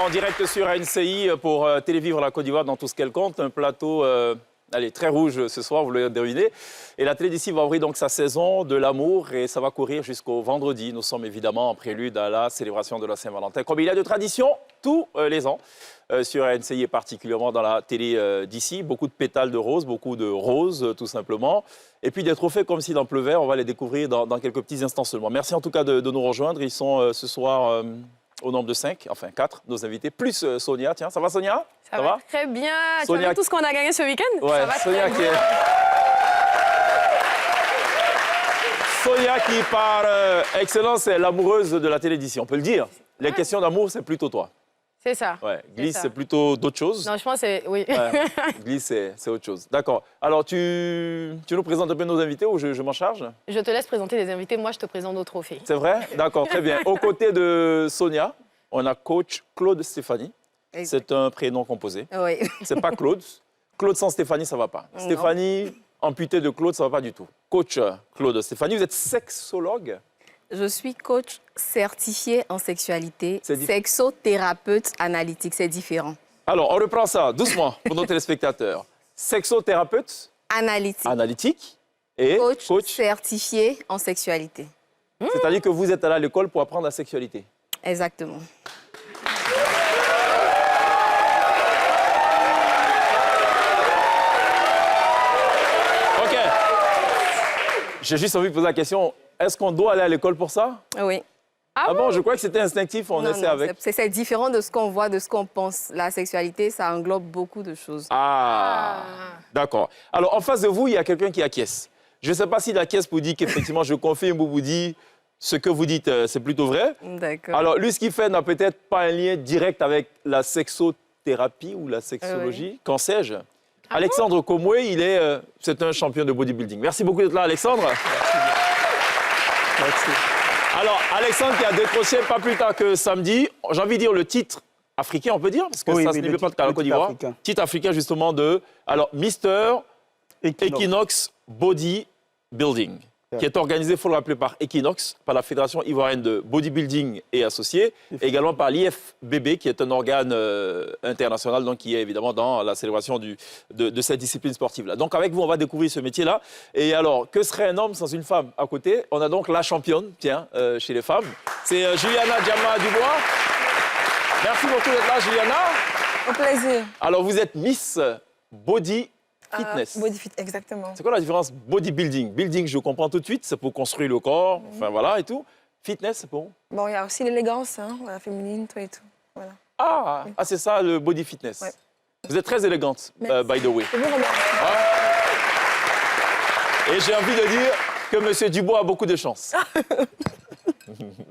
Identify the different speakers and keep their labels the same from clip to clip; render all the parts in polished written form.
Speaker 1: en direct sur NCI pour télévivre la Côte d'Ivoire dans tout ce qu'elle compte. Un plateau allez, très rouge ce soir, vous l'avez deviné. Et la télé d'ici va ouvrir donc sa saison de l'amour et ça va courir jusqu'au vendredi. Nous sommes évidemment en prélude à la célébration de la Saint-Valentin, comme il y a de tradition tous les ans sur NCI et particulièrement dans la télé d'ici. Beaucoup de pétales de roses, beaucoup de roses tout simplement. Et puis des trophées comme s'il en pleuvait, on va les découvrir dans quelques petits instants seulement. Merci en tout cas de nous rejoindre. Ils sont ce soir au nombre de 5, enfin 4, nos invités, plus Sonia. Tiens, ça va Sonia?
Speaker 2: Ça va très bien.
Speaker 1: Sonia...
Speaker 2: Tu as vu tout ce qu'on a gagné ce week-end?
Speaker 1: Ouais,
Speaker 2: ça va
Speaker 1: Sonia qui est... Sonia qui, par excellence, est l'amoureuse de la télé d'ici, on peut le dire. Les questions d'amour, c'est plutôt toi.
Speaker 2: C'est ça.
Speaker 1: Ouais, glisse, c'est plutôt d'autres choses.
Speaker 2: Non, je pense que c'est... Oui.
Speaker 1: Ouais, glisse, c'est autre chose. D'accord. Alors, tu nous présentes un peu nos invités ou je m'en charge?
Speaker 2: Je te laisse présenter les invités. Moi, je te présente nos trophées.
Speaker 1: C'est vrai? D'accord, très bien. Aux côtés de Sonia, on a coach Claude Stéphanie. C'est un prénom composé.
Speaker 2: Oui.
Speaker 1: C'est pas Claude. Claude sans Stéphanie, ça va pas.
Speaker 2: Non.
Speaker 1: Stéphanie, amputée de Claude, ça va pas du tout. Coach Claude Stéphanie, vous êtes sexologue?
Speaker 3: Je suis coach certifié en sexualité,
Speaker 1: C'est
Speaker 3: sexothérapeute analytique, c'est différent.
Speaker 1: Alors, on reprend ça doucement pour nos téléspectateurs. Sexothérapeute analytique et
Speaker 3: coach certifié en sexualité.
Speaker 1: C'est-à-dire que vous êtes allé à l'école pour apprendre la sexualité.
Speaker 3: Exactement.
Speaker 1: OK. J'ai juste envie de poser la question, est-ce qu'on doit aller à l'école pour ça?
Speaker 3: Oui.
Speaker 1: Ah bon, je crois que c'était instinctif, on essaie avec.
Speaker 3: C'est différent de ce qu'on voit, de ce qu'on pense. La sexualité, ça englobe beaucoup de choses.
Speaker 1: Ah. D'accord. Alors, en face de vous, il y a quelqu'un qui acquiesce. Je ne sais pas s'il acquiesce pour dire qu'effectivement, je confirme ou vous dis ce que vous dites, c'est plutôt vrai.
Speaker 3: D'accord.
Speaker 1: Alors, lui, ce qu'il fait n'a peut-être pas un lien direct avec la sexothérapie ou la sexologie. Qu'en sais-je? Alexandre Komwe, c'est un champion de bodybuilding. Merci beaucoup d'être là, Alexandre. Merci. Alors, Alexandre qui a décroché pas plus tard que samedi, j'ai envie de dire le titre africain, on peut dire, parce que ça se limite pas à la Côte d'Ivoire. Titre africain, justement, de Mister Equinox Bodybuilding, qui est organisé, il faut le rappeler, par Equinox, par la Fédération ivoirienne de bodybuilding et associés, et également par l'IFBB, qui est un organe international, donc qui est évidemment dans la célébration de cette discipline sportive-là. Donc avec vous, on va découvrir ce métier-là. Et alors, que serait un homme sans une femme à côté? On a donc la championne, tiens, chez les femmes. C'est Juliana Diama-Dubois. Merci beaucoup d'être là, Juliana.
Speaker 4: Au plaisir.
Speaker 1: Alors, vous êtes Miss Body Fitness.
Speaker 4: Body fit, exactement.
Speaker 1: C'est quoi la différence bodybuilding? Building, je comprends tout de suite, c'est pour construire le corps, enfin voilà et tout. Fitness, c'est pour?
Speaker 4: Bon, il y a aussi l'élégance, hein, la féminine, tout et tout. Voilà.
Speaker 1: Ah, c'est ça le body fitness.
Speaker 4: Ouais.
Speaker 1: Vous êtes très élégante, by the way.
Speaker 4: Je vous remercie.
Speaker 1: Et j'ai envie de dire que M. Dubois a beaucoup de chance.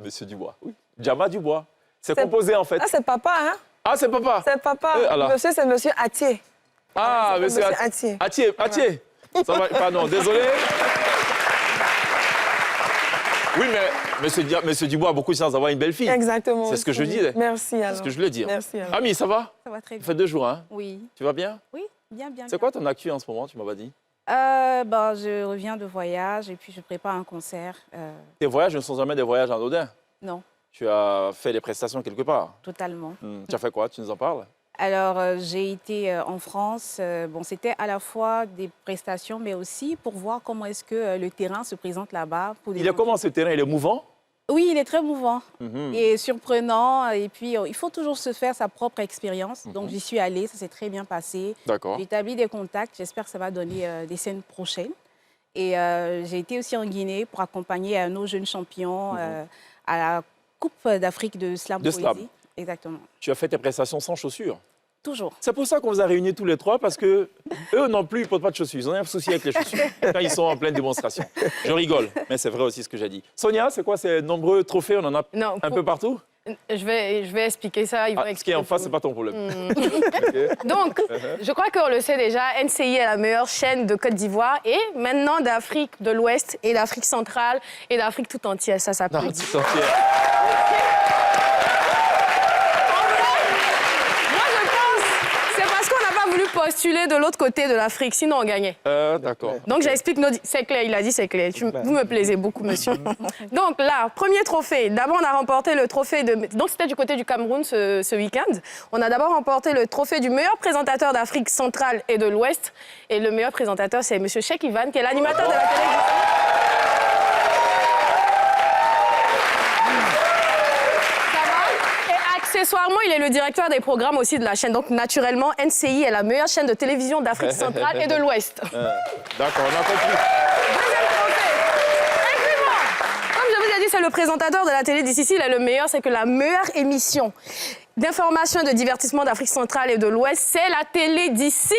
Speaker 1: Monsieur Dubois, oui. Diama Dubois. C'est composé en fait.
Speaker 4: Ah, c'est papa, hein?
Speaker 1: Ah, c'est papa.
Speaker 4: C'est papa.
Speaker 1: Alors.
Speaker 4: Monsieur, c'est monsieur Atier.
Speaker 1: Ah, monsieur
Speaker 4: Atier.
Speaker 1: Atier. Ça va, pardon, désolé. Oui, mais monsieur Dubois a beaucoup de chance d'avoir une belle fille.
Speaker 4: Exactement.
Speaker 1: C'est ce que je disais.
Speaker 4: Merci alors.
Speaker 1: C'est ce que je voulais dire.
Speaker 4: Merci alors.
Speaker 1: Ami, ça va?
Speaker 5: Ça va très
Speaker 1: Ça
Speaker 5: bien.
Speaker 1: fait 2 jours, hein?
Speaker 5: Oui.
Speaker 1: Tu vas bien?
Speaker 5: Oui, bien.
Speaker 1: C'est quoi ton actu en ce moment, tu m'as pas dit?
Speaker 5: Je reviens de voyage et puis je prépare un concert.
Speaker 1: Tes voyages ne sont jamais des voyages anodins.
Speaker 5: Non,
Speaker 1: Tu as fait des prestations quelque part.
Speaker 5: totalement.
Speaker 1: Tu as fait quoi? Tu nous en parles?
Speaker 5: Alors, j'ai été en France. C'était à la fois des prestations, mais aussi pour voir comment est-ce que le terrain se présente là-bas.
Speaker 1: Il est comment ce terrain? Il est mouvant?
Speaker 5: Oui, il est très mouvant et surprenant. Et puis, il faut toujours se faire sa propre expérience. Donc, j'y suis allée, ça s'est très bien passé.
Speaker 1: D'accord.
Speaker 5: J'ai établi des contacts. J'espère que ça va donner des scènes prochaines. Et j'ai été aussi en Guinée pour accompagner nos jeunes champions à la Coupe d'Afrique de Slam
Speaker 1: De
Speaker 5: Poésie.
Speaker 1: slam.
Speaker 5: Exactement.
Speaker 1: Tu as fait tes prestations sans chaussures.
Speaker 5: Toujours.
Speaker 1: C'est pour ça qu'on vous a réunis tous les trois, parce que eux non plus, ils ne portent pas de chaussures. Ils ont un souci avec les chaussures quand ils sont en pleine démonstration. Je rigole, mais c'est vrai aussi ce que j'ai dit. Sonia, c'est quoi ces nombreux trophées? On en a un peu partout?
Speaker 2: Je vais expliquer ça. Ils vont
Speaker 1: Ce qui est en face, ce n'est pas ton problème. Okay.
Speaker 2: Donc, je crois qu'on le sait déjà, NCI est la meilleure chaîne de Côte d'Ivoire et maintenant d'Afrique de l'Ouest et d'Afrique centrale et d'Afrique tout entière. Ça s'appelle.
Speaker 1: Non, tout entier.
Speaker 2: postuler de l'autre côté de l'Afrique, sinon on gagnait.
Speaker 1: D'accord.
Speaker 2: Donc j'explique, c'est clair, il a dit c'est clair. Vous me plaisez beaucoup, monsieur. Donc là, premier trophée. D'abord, on a remporté le trophée de... Donc c'était du côté du Cameroun ce week-end. On a d'abord remporté le trophée du meilleur présentateur d'Afrique centrale et de l'Ouest. Et le meilleur présentateur, c'est monsieur Cheikh Ivan, qui est l'animateur de la télévision. Accessoirement, il est le directeur des programmes aussi de la chaîne. Donc, naturellement, NCI est la meilleure chaîne de télévision d'Afrique centrale et de l'Ouest.
Speaker 1: D'accord, on a compris.
Speaker 2: Deuxième trophée. Et puis bon, comme je vous ai dit, c'est le présentateur de la télé d'ici. Il est le meilleur. C'est que la meilleure émission d'information et de divertissement d'Afrique centrale et de l'Ouest, c'est la télé d'ici.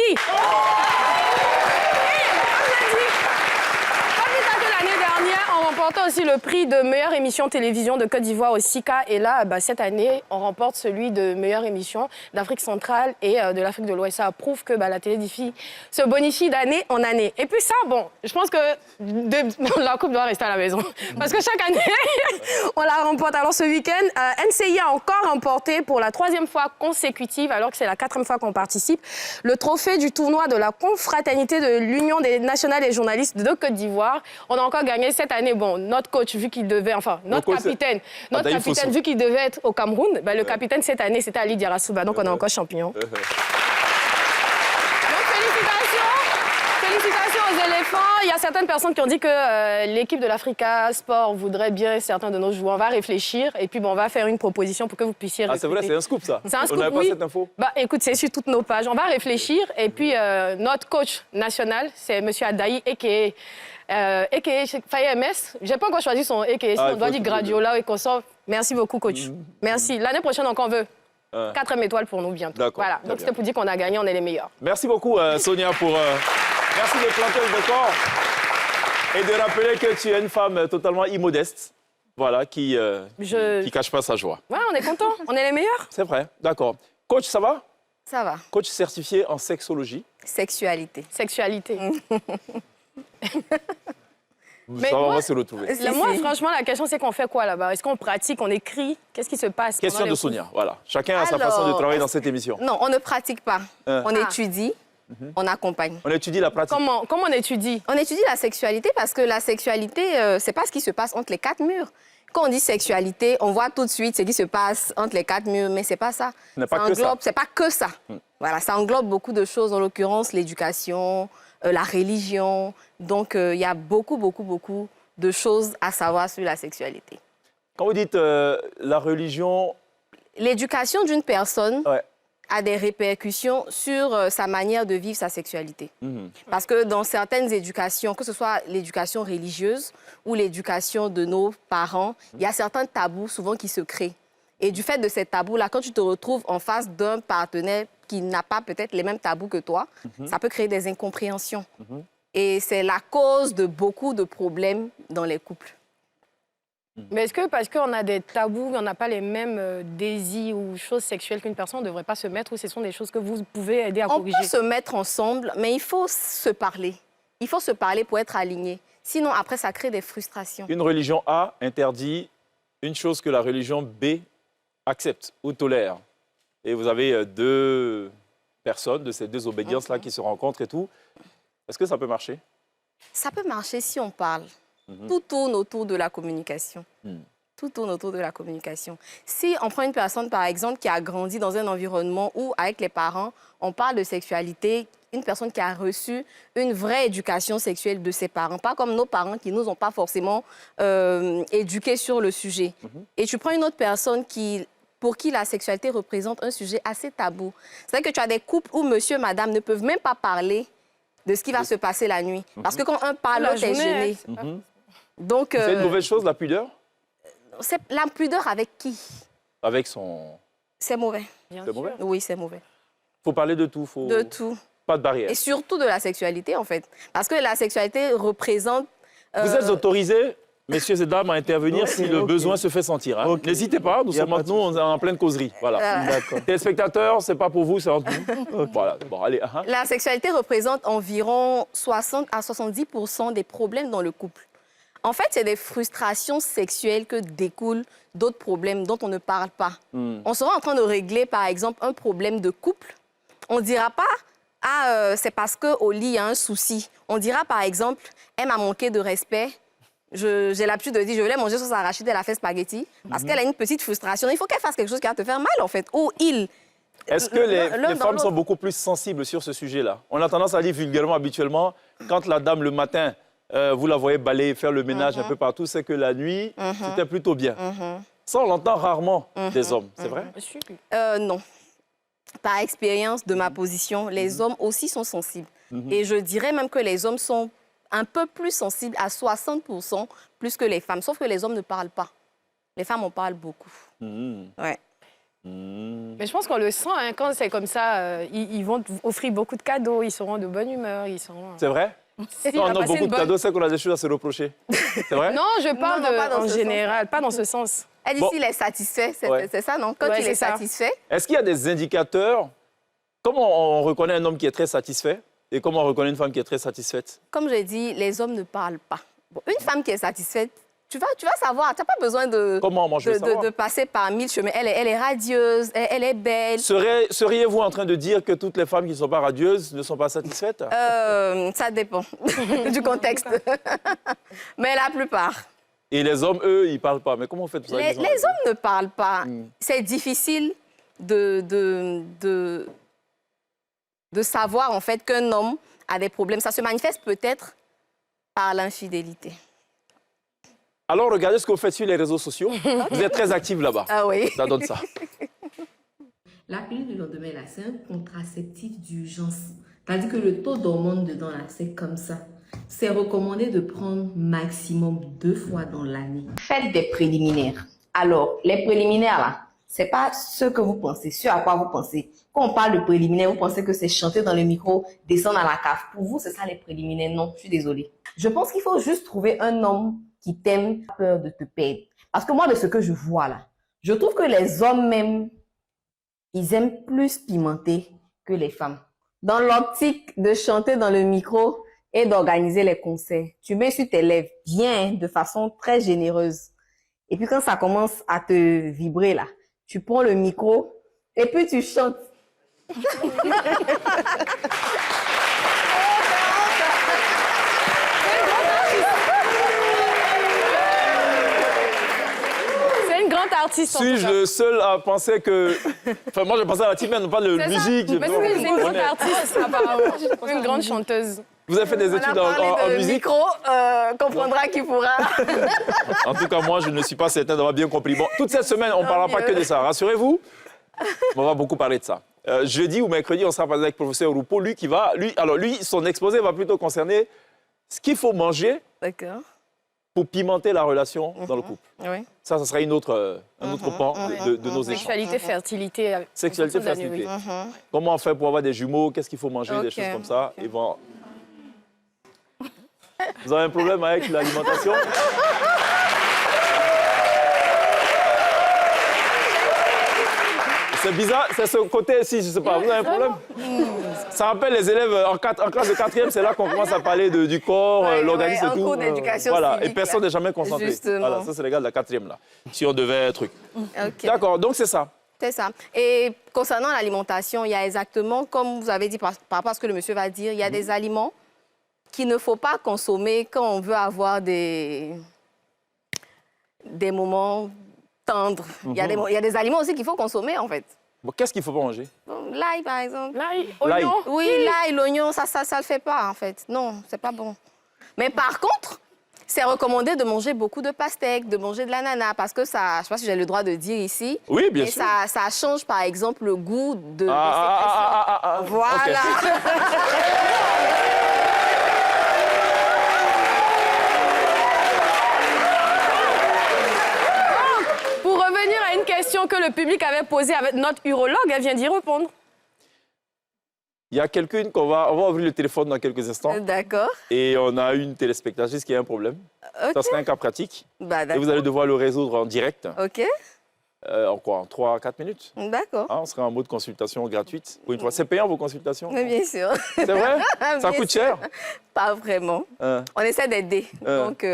Speaker 2: On remportait aussi le prix de meilleure émission télévision de Côte d'Ivoire au SICA. Et là, cette année, on remporte celui de meilleure émission d'Afrique centrale et de l'Afrique de l'Ouest. Ça prouve que la télé d'ici se bonifie d'année en année. Et puis ça, bon, je pense que la coupe doit rester à la maison. Parce que chaque année, on la remporte. Alors ce week-end, NCI a encore remporté pour la 3e fois consécutive, alors que c'est la 4e fois qu'on participe, le trophée du tournoi de la confraternité de l'Union des nationales et journalistes de Côte d'Ivoire. On a encore gagné cette année. Bon, notre coach, vu qu'il devait, enfin, notre capitaine, vu qu'il devait être au Cameroun, le capitaine cette année, c'était Ali Diarasouba. Donc, on est encore champion. Donc, félicitations aux éléphants. Il y a certaines personnes qui ont dit que l'équipe de l'Africa Sport voudrait bien certains de nos joueurs. On va réfléchir et puis on va faire une proposition pour que vous puissiez
Speaker 1: c'est vrai, c'est un scoop, ça.
Speaker 2: C'est un scoop,
Speaker 1: on n'avait pas cette info.
Speaker 2: Écoute, c'est sur toutes nos pages. On va réfléchir et puis notre coach national, c'est M. Adaï, a.k.a. Faye MS. Je n'ai pas encore choisi son a.k.a. On doit dire Gradiola et qu'on sort. Merci beaucoup, coach. Merci. L'année prochaine, encore on veut 4 étoiles pour nous bientôt. Voilà. Donc, c'était pour dire qu'on a gagné, on est les meilleurs.
Speaker 1: Merci beaucoup, Sonia, pour... Merci de planter le décor et de rappeler que tu es une femme totalement immodeste, voilà, qui cache pas sa joie.
Speaker 2: Ouais, on est content. On est les meilleurs.
Speaker 1: C'est vrai, d'accord. Coach, ça va?
Speaker 3: Ça va.
Speaker 1: Coach certifié en sexologie.
Speaker 3: Sexualité.
Speaker 2: Sexualité.
Speaker 1: Mais on va se retrouver.
Speaker 2: Moi, franchement, la question, c'est qu'on fait quoi là-bas? Est-ce qu'on pratique, on écrit? Qu'est-ce qui se passe?
Speaker 1: Question de Sonia, voilà. Chacun a sa façon de travailler dans cette émission.
Speaker 3: Non, on ne pratique pas. On étudie, on accompagne.
Speaker 1: On étudie la pratique.
Speaker 2: Comment on étudie?
Speaker 3: On étudie la sexualité parce que la sexualité, c'est pas ce qui se passe entre les 4 murs. Quand on dit sexualité, on voit tout de suite ce qui se passe entre les 4 murs, mais c'est pas ça.
Speaker 1: C'est pas
Speaker 3: que ça. Voilà, ça englobe beaucoup de choses, en l'occurrence l'éducation, la religion. Donc, il y a beaucoup de choses à savoir sur la sexualité.
Speaker 1: Quand vous dites la religion...
Speaker 3: L'éducation d'une personne a des répercussions sur sa manière de vivre sa sexualité. Parce que dans certaines éducations, que ce soit l'éducation religieuse ou l'éducation de nos parents, il y a certains tabous souvent qui se créent. Et du fait de ces tabous-là, quand tu te retrouves en face d'un partenaire qui n'a pas peut-être les mêmes tabous que toi, ça peut créer des incompréhensions. Et c'est la cause de beaucoup de problèmes dans les couples.
Speaker 2: Mais est-ce que parce qu'on a des tabous, on n'a pas les mêmes désirs ou choses sexuelles qu'une personne, on ne devrait pas se mettre, ou ce sont des choses que vous pouvez aider à corriger?
Speaker 3: On peut se mettre ensemble, mais il faut se parler. Il faut se parler pour être aligné. Sinon, après, ça crée des frustrations.
Speaker 1: Une religion A interdit une chose que la religion B accepte ou tolère. Et vous avez 2 personnes de ces 2 obédiences-là qui se rencontrent et tout. Est-ce que ça peut marcher?
Speaker 3: Ça peut marcher si on parle. Tout tourne autour de la communication. Tout tourne autour de la communication. Si on prend une personne, par exemple, qui a grandi dans un environnement où, avec les parents, on parle de sexualité, une personne qui a reçu une vraie éducation sexuelle de ses parents, pas comme nos parents qui ne nous ont pas forcément éduqués sur le sujet. Et tu prends une autre personne pour qui la sexualité représente un sujet assez tabou. C'est-à-dire que tu as des couples où monsieur, madame ne peuvent même pas parler de ce qui va se passer la nuit. Parce que quand un parle, l'autre est gêné. Donc,
Speaker 1: c'est une mauvaise chose, la pudeur?
Speaker 3: C'est la pudeur avec qui?
Speaker 1: Avec son...
Speaker 3: C'est mauvais.
Speaker 1: C'est mauvais?
Speaker 3: Oui, c'est mauvais.
Speaker 1: Il faut parler de tout.
Speaker 3: De tout.
Speaker 1: Pas de barrière.
Speaker 3: Et surtout de la sexualité, en fait. Parce que la sexualité représente...
Speaker 1: Vous êtes autorisés, messieurs et dames, à intervenir si le besoin se fait sentir. Hein. N'hésitez pas, nous sommes en pleine causerie. Voilà. Téléspectateurs, c'est pas pour vous, c'est entre nous. Voilà. Bon, allez.
Speaker 3: La sexualité représente environ 60 à 70% des problèmes dans le couple. En fait, c'est des frustrations sexuelles que découlent d'autres problèmes dont on ne parle pas. On sera en train de régler, par exemple, un problème de couple. On ne dira pas c'est parce qu'au lit, il y a un souci. On dira, par exemple, elle m'a manqué de respect. J'ai l'habitude de dire, je voulais manger sauce arachide, elle a fait spaghetti. Parce qu'elle a une petite frustration. Il faut qu'elle fasse quelque chose qui va te faire mal, en fait. Ou il.
Speaker 1: Est-ce que les femmes sont beaucoup plus sensibles sur ce sujet-là? On a tendance à dire vulgairement, habituellement, quand la dame, le matin, vous la voyez balayer, faire le ménage un peu partout, c'est que la nuit, c'était plutôt bien. Ça, on l'entend rarement des hommes, c'est vrai?
Speaker 3: Non. Par expérience de ma position, les hommes aussi sont sensibles. Et je dirais même que les hommes sont un peu plus sensibles à 60% plus que les femmes. Sauf que les hommes ne parlent pas. Les femmes en parlent beaucoup. Ouais.
Speaker 2: Mais je pense qu'on le sent, hein, quand c'est comme ça, ils vont offrir beaucoup de cadeaux, ils seront de bonne humeur, ils seront...
Speaker 1: C'est vrai? Quand on a beaucoup de cadeaux, c'est qu'on a des choses à se reprocher. C'est vrai?
Speaker 2: Non, je parle en général, pas dans ce sens.
Speaker 3: Elle dit s'il est satisfait, c'est ça, non? Quand il est satisfait.
Speaker 1: Est-ce qu'il y a des indicateurs? Comment on reconnaît un homme qui est très satisfait et comment on reconnaît une femme qui est très satisfaite?
Speaker 3: Comme j'ai dit, les hommes ne parlent pas. Bon, une femme qui est satisfaite, tu vas savoir. Tu n'as pas besoin de passer par 1000 chemins. Elle est radieuse, elle est belle.
Speaker 1: Seriez-vous en train de dire que toutes les femmes qui ne sont pas radieuses ne sont pas satisfaites?
Speaker 3: Ça dépend du contexte. Mais la plupart.
Speaker 1: Et les hommes, eux, ils ne parlent pas. Mais comment on fait tout ça?
Speaker 3: Les hommes ne parlent pas. C'est difficile de savoir, en fait, qu'un homme a des problèmes. Ça se manifeste peut-être par l'infidélité.
Speaker 1: Alors, regardez ce que vous faites sur les réseaux sociaux. Vous êtes très actifs là-bas.
Speaker 3: Ah oui.
Speaker 1: Ça donne ça.
Speaker 6: La pilule du lendemain, là, c'est un contraceptif d'urgence. C'est-à-dire que le taux d'hormones dedans, là, c'est comme ça. C'est recommandé de prendre maximum 2 fois dans l'année.
Speaker 7: Faites des préliminaires. Alors, les préliminaires, là, c'est pas ce que vous pensez, ce à quoi vous pensez. Quand on parle de préliminaires, vous pensez que c'est chanter dans le micro, descendre à la cave. Pour vous, c'est ça les préliminaires? Non, je suis désolée. Je pense qu'il faut juste trouver un homme qui t'aime, peur de te perdre. Parce que moi, de ce que je vois là, je trouve que les hommes même, ils aiment plus pimenter que les femmes. Dans l'optique de chanter dans le micro et d'organiser les concerts, tu mets sur tes lèvres bien, de façon très généreuse. Et puis quand ça commence à te vibrer là, tu prends le micro et puis tu chantes.
Speaker 2: Artiste,
Speaker 1: suis-je le seul à penser que... Enfin, moi, je pensais à la type, mais non pas de musique.
Speaker 2: Mais c'est une grande artiste, apparemment. Une grande chanteuse.
Speaker 1: Vous avez fait des études en musique?
Speaker 3: Micro, comprendra qui pourra.
Speaker 1: En tout cas, moi, je ne suis pas certain d'avoir bien compris. Bon, toute cette semaine, on ne parlera pas que de ça. Rassurez-vous, on va beaucoup parler de ça. Jeudi ou mercredi, on sera avec le professeur Roupeau. Lui, son exposé va plutôt concerner ce qu'il faut manger.
Speaker 3: D'accord.
Speaker 1: Pour pimenter la relation dans le couple.
Speaker 3: Oui.
Speaker 1: Ça sera un autre pan de nos échanges.
Speaker 2: Sexualité, fertilité.
Speaker 1: Sexualité, fertilité. Comment on fait pour avoir des jumeaux? Qu'est-ce qu'il faut manger? Des choses comme ça. Ils vont... Vous avez un problème avec l'alimentation? C'est bizarre, c'est ce côté-ci, je ne sais pas. Vous avez un problème? Ça rappelle les élèves en classe de 4e, c'est là qu'on commence à parler du corps, l'organisme et tout.
Speaker 3: Cours d'éducation
Speaker 1: voilà,
Speaker 3: civique,
Speaker 1: et personne n'est jamais concentré.
Speaker 3: Justement.
Speaker 1: Voilà, ça c'est les gars de la 4e là. Si on devait truc.
Speaker 3: Okay.
Speaker 1: D'accord, donc c'est ça.
Speaker 3: C'est ça. Et concernant l'alimentation, il y a exactement, comme vous avez dit par rapport à ce que le monsieur va dire, il y a des aliments qu'il ne faut pas consommer quand on veut avoir des moments tendres. Il y a des aliments aussi qu'il faut consommer, en fait.
Speaker 1: Bon, qu'est-ce qu'il ne faut pas manger?
Speaker 3: L'ail, par exemple.
Speaker 2: L'ail, oignon.
Speaker 3: Oui, l'ail, l'oignon, ça le fait pas, en fait. Non, c'est pas bon. Mais par contre, c'est recommandé de manger beaucoup de pastèques, de manger de l'ananas, parce que ça, je ne sais pas si j'ai le droit de dire ici.
Speaker 1: Oui, bien sûr.
Speaker 3: Ça change, par exemple, le goût de
Speaker 1: Voilà.
Speaker 3: Okay.
Speaker 2: Pour revenir à une question que le public avait posée avec notre urologue, elle vient d'y répondre.
Speaker 1: Il y a quelqu'un on va ouvrir le téléphone dans quelques instants.
Speaker 3: D'accord.
Speaker 1: Et on a une téléspectatrice qui a un problème.
Speaker 3: Okay.
Speaker 1: Ça serait un cas pratique.
Speaker 3: Bah,
Speaker 1: et vous allez devoir le résoudre en direct.
Speaker 3: OK.
Speaker 1: En quoi? En 3 à 4 minutes.
Speaker 3: D'accord.
Speaker 1: On sera en mode consultation gratuite. Pour une fois. C'est payant vos consultations?
Speaker 3: Mais bien sûr.
Speaker 1: C'est vrai? Ça coûte cher?
Speaker 3: Pas vraiment. On essaie d'aider. Donc,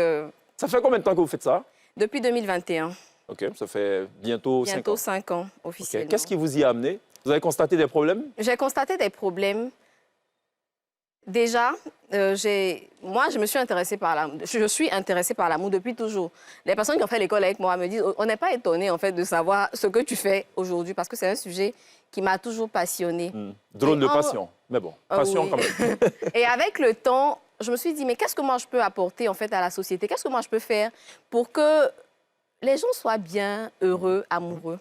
Speaker 1: ça fait combien de temps que vous faites ça?
Speaker 3: Depuis 2021.
Speaker 1: OK, ça fait bientôt 5 ans.
Speaker 3: Bientôt 5 ans, officiellement.
Speaker 1: Okay. Qu'est-ce qui vous y a amené? Vous avez constaté des problèmes?
Speaker 3: J'ai constaté des problèmes Déjà, moi, je suis intéressée par l'amour depuis toujours. Les personnes qui ont fait l'école avec moi me disent, on n'est pas étonnés en fait de savoir ce que tu fais aujourd'hui parce que c'est un sujet qui m'a toujours passionnée.
Speaker 1: Drôle de passion, mais bon, passion quand même.
Speaker 3: Et avec le temps, je me suis dit, mais qu'est-ce que moi je peux apporter en fait à la société? Qu'est-ce que moi je peux faire pour que les gens soient bien, heureux, amoureux?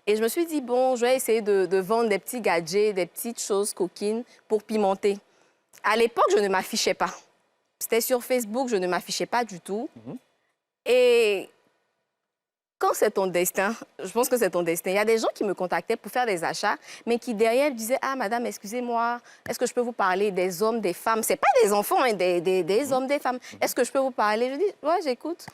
Speaker 3: Et je me suis dit, bon, je vais essayer de vendre des petits gadgets, des petites choses coquines pour pimenter. À l'époque, je ne m'affichais pas. C'était sur Facebook, je ne m'affichais pas du tout. Et quand c'est ton destin, je pense que c'est ton destin, il y a des gens qui me contactaient pour faire des achats, mais qui derrière disaient, ah, madame, excusez-moi, est-ce que je peux vous parler des hommes, des femmes? Ce n'est pas des enfants, hein, des hommes, des femmes. Est-ce que je peux vous parler? Je dis, ouais, j'écoute.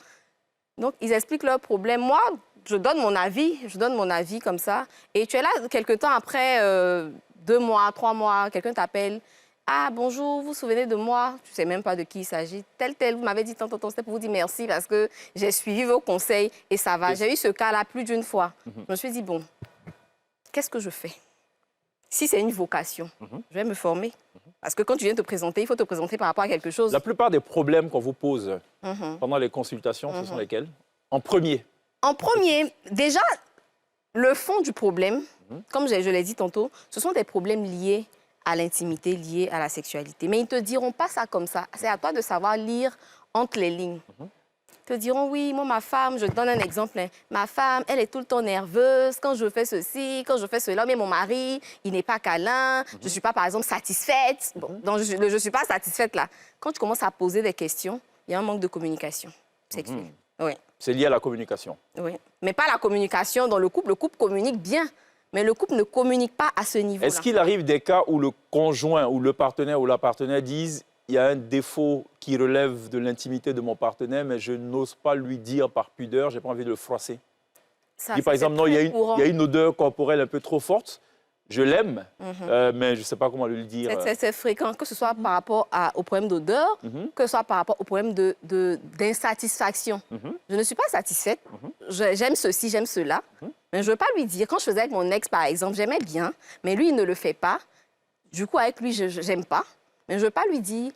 Speaker 3: Donc, ils expliquent leurs problèmes. Moi, je donne mon avis comme ça. Et tu es là, quelques temps après, 2 mois, 3 mois, quelqu'un t'appelle. Ah, bonjour, vous vous souvenez de moi? Tu ne sais même pas de qui il s'agit. Tel, vous m'avez dit tant, c'était pour vous dire merci parce que j'ai suivi vos conseils et ça va. J'ai eu ce cas-là plus d'une fois. Je me suis dit, bon, qu'est-ce que je fais? Si c'est une vocation, je vais me former. Parce que quand tu viens te présenter, il faut te présenter par rapport à quelque chose.
Speaker 1: La plupart des problèmes qu'on vous pose pendant les consultations, ce sont lesquels? En premier?
Speaker 3: En premier, déjà, le fond du problème, comme je l'ai dit tantôt, ce sont des problèmes liés à l'intimité, liés à la sexualité. Mais ils ne te diront pas ça comme ça. C'est à toi de savoir lire entre les lignes. Ils te diront, oui, moi, ma femme, je te donne un exemple, hein, ma femme, elle est tout le temps nerveuse quand je fais ceci, quand je fais cela, mais mon mari, il n'est pas câlin, je ne suis pas, par exemple, satisfaite. Bon, donc, je ne suis pas satisfaite, là. Quand tu commences à poser des questions, il y a un manque de communication sexuelle. Oui.
Speaker 1: C'est lié à la communication.
Speaker 3: Oui, mais pas la communication dans le couple. Le couple communique bien, mais le couple ne communique pas à ce niveau-là.
Speaker 1: Est-ce qu'il arrive des cas où le conjoint ou le partenaire ou la partenaire disent il y a un défaut qui relève de l'intimité de mon partenaire, mais je n'ose pas lui dire par pudeur, j'ai pas envie de le froisser? Dit par exemple, non, il y a une odeur corporelle un peu trop forte, je l'aime, mais je ne sais pas comment lui dire.
Speaker 3: C'est fréquent, que ce soit par rapport au problème d'odeur, que ce soit par rapport au problème d'insatisfaction. Je ne suis pas satisfaite, j'aime ceci, j'aime cela, mais je ne veux pas lui dire. Quand je faisais avec mon ex, par exemple, j'aimais bien, mais lui, il ne le fait pas. Du coup, avec lui, je n'aime pas, mais je ne veux pas lui dire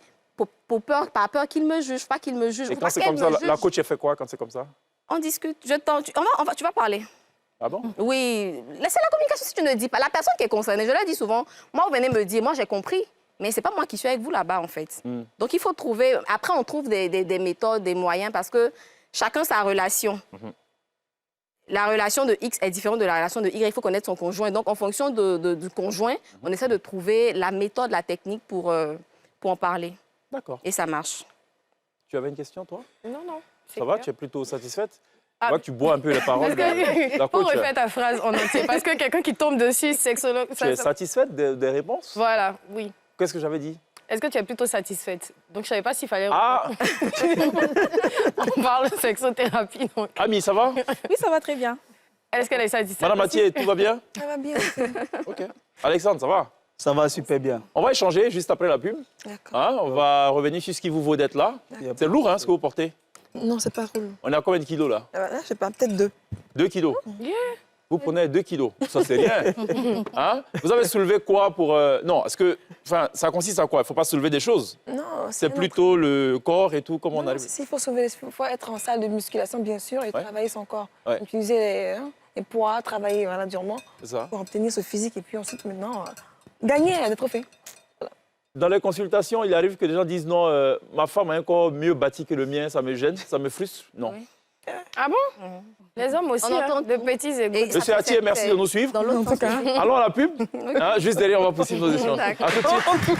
Speaker 3: par peur qu'il me juge, pas qu'il me juge.
Speaker 1: Et quand c'est comme ça, la coach, elle fait quoi quand c'est comme ça?
Speaker 3: On discute, tu vas parler.
Speaker 1: Ah bon?
Speaker 3: Oui, c'est la communication si tu ne dis pas. La personne qui est concernée, je l'ai dit souvent, moi, vous venez me dire, moi, j'ai compris, mais ce n'est pas moi qui suis avec vous là-bas, en fait. Donc, il faut trouver... Après, on trouve des méthodes, des moyens, parce que chacun sa relation. La relation de X est différente de la relation de Y. Il faut connaître son conjoint. Donc, en fonction du conjoint, on essaie de trouver la méthode, la technique pour en parler.
Speaker 1: D'accord.
Speaker 3: Et ça marche.
Speaker 1: Tu avais une question, toi?
Speaker 2: Non.
Speaker 1: Ça va? Tu es plutôt satisfaite? Tu vois que tu bois un peu les paroles de la
Speaker 2: Faut
Speaker 1: coach.
Speaker 2: refaire ta phrase en entier, parce que quelqu'un qui tombe dessus, sexologue...
Speaker 1: Tu es satisfaite des réponses?
Speaker 2: Voilà, oui.
Speaker 1: Qu'est-ce que j'avais dit?
Speaker 2: Est-ce que tu es plutôt satisfaite? Donc, je ne savais pas s'il fallait...
Speaker 1: Ah!
Speaker 2: On parle de sexothérapie, donc...
Speaker 1: Ami, ça va?
Speaker 5: Oui, ça va très bien.
Speaker 2: Est-ce qu'elle est satisfaite?
Speaker 1: Madame Mathieu, tout va bien?
Speaker 4: Ça va bien.
Speaker 1: OK. Alexandre, ça va?
Speaker 8: Ça va super bien.
Speaker 1: On va échanger juste après la pub.
Speaker 4: D'accord.
Speaker 1: Hein, on va revenir sur ce qui vous vaut d'être là. C'est lourd, hein, ce que vous portez.
Speaker 4: Non, c'est pas trop.
Speaker 1: On est à combien de kilos, là?
Speaker 4: Là, je sais pas, peut-être 2.
Speaker 1: 2 kilos. Vous prenez 2 kilos. Ça, c'est rien. Hein? Vous avez soulevé quoi pour... Non, est-ce que... Enfin, ça consiste à quoi? Il ne faut pas soulever des choses.
Speaker 4: Non,
Speaker 1: C'est plutôt le corps et tout, comme on a...
Speaker 4: Il faut sauver, il faut être en salle de musculation, bien sûr, et travailler son corps.
Speaker 1: Ouais.
Speaker 4: Utiliser les poids, travailler durement
Speaker 1: C'est ça.
Speaker 4: pour obtenir ce physique. Et puis ensuite, maintenant, gagner des trophées.
Speaker 1: Dans les consultations, il arrive que des gens disent non, ma femme a un corps mieux bâti que le mien, ça me gêne, ça me frustre. Non.
Speaker 3: Oui.
Speaker 2: Ah bon? Les hommes aussi,
Speaker 3: On entend
Speaker 2: de
Speaker 3: tout.
Speaker 2: petits égos.
Speaker 1: Monsieur Attier, merci de nous suivre.
Speaker 3: Dans l'autre sens.
Speaker 1: Allons à la pub. Hein, juste derrière, on va poursuivre nos échanges. À tout de suite.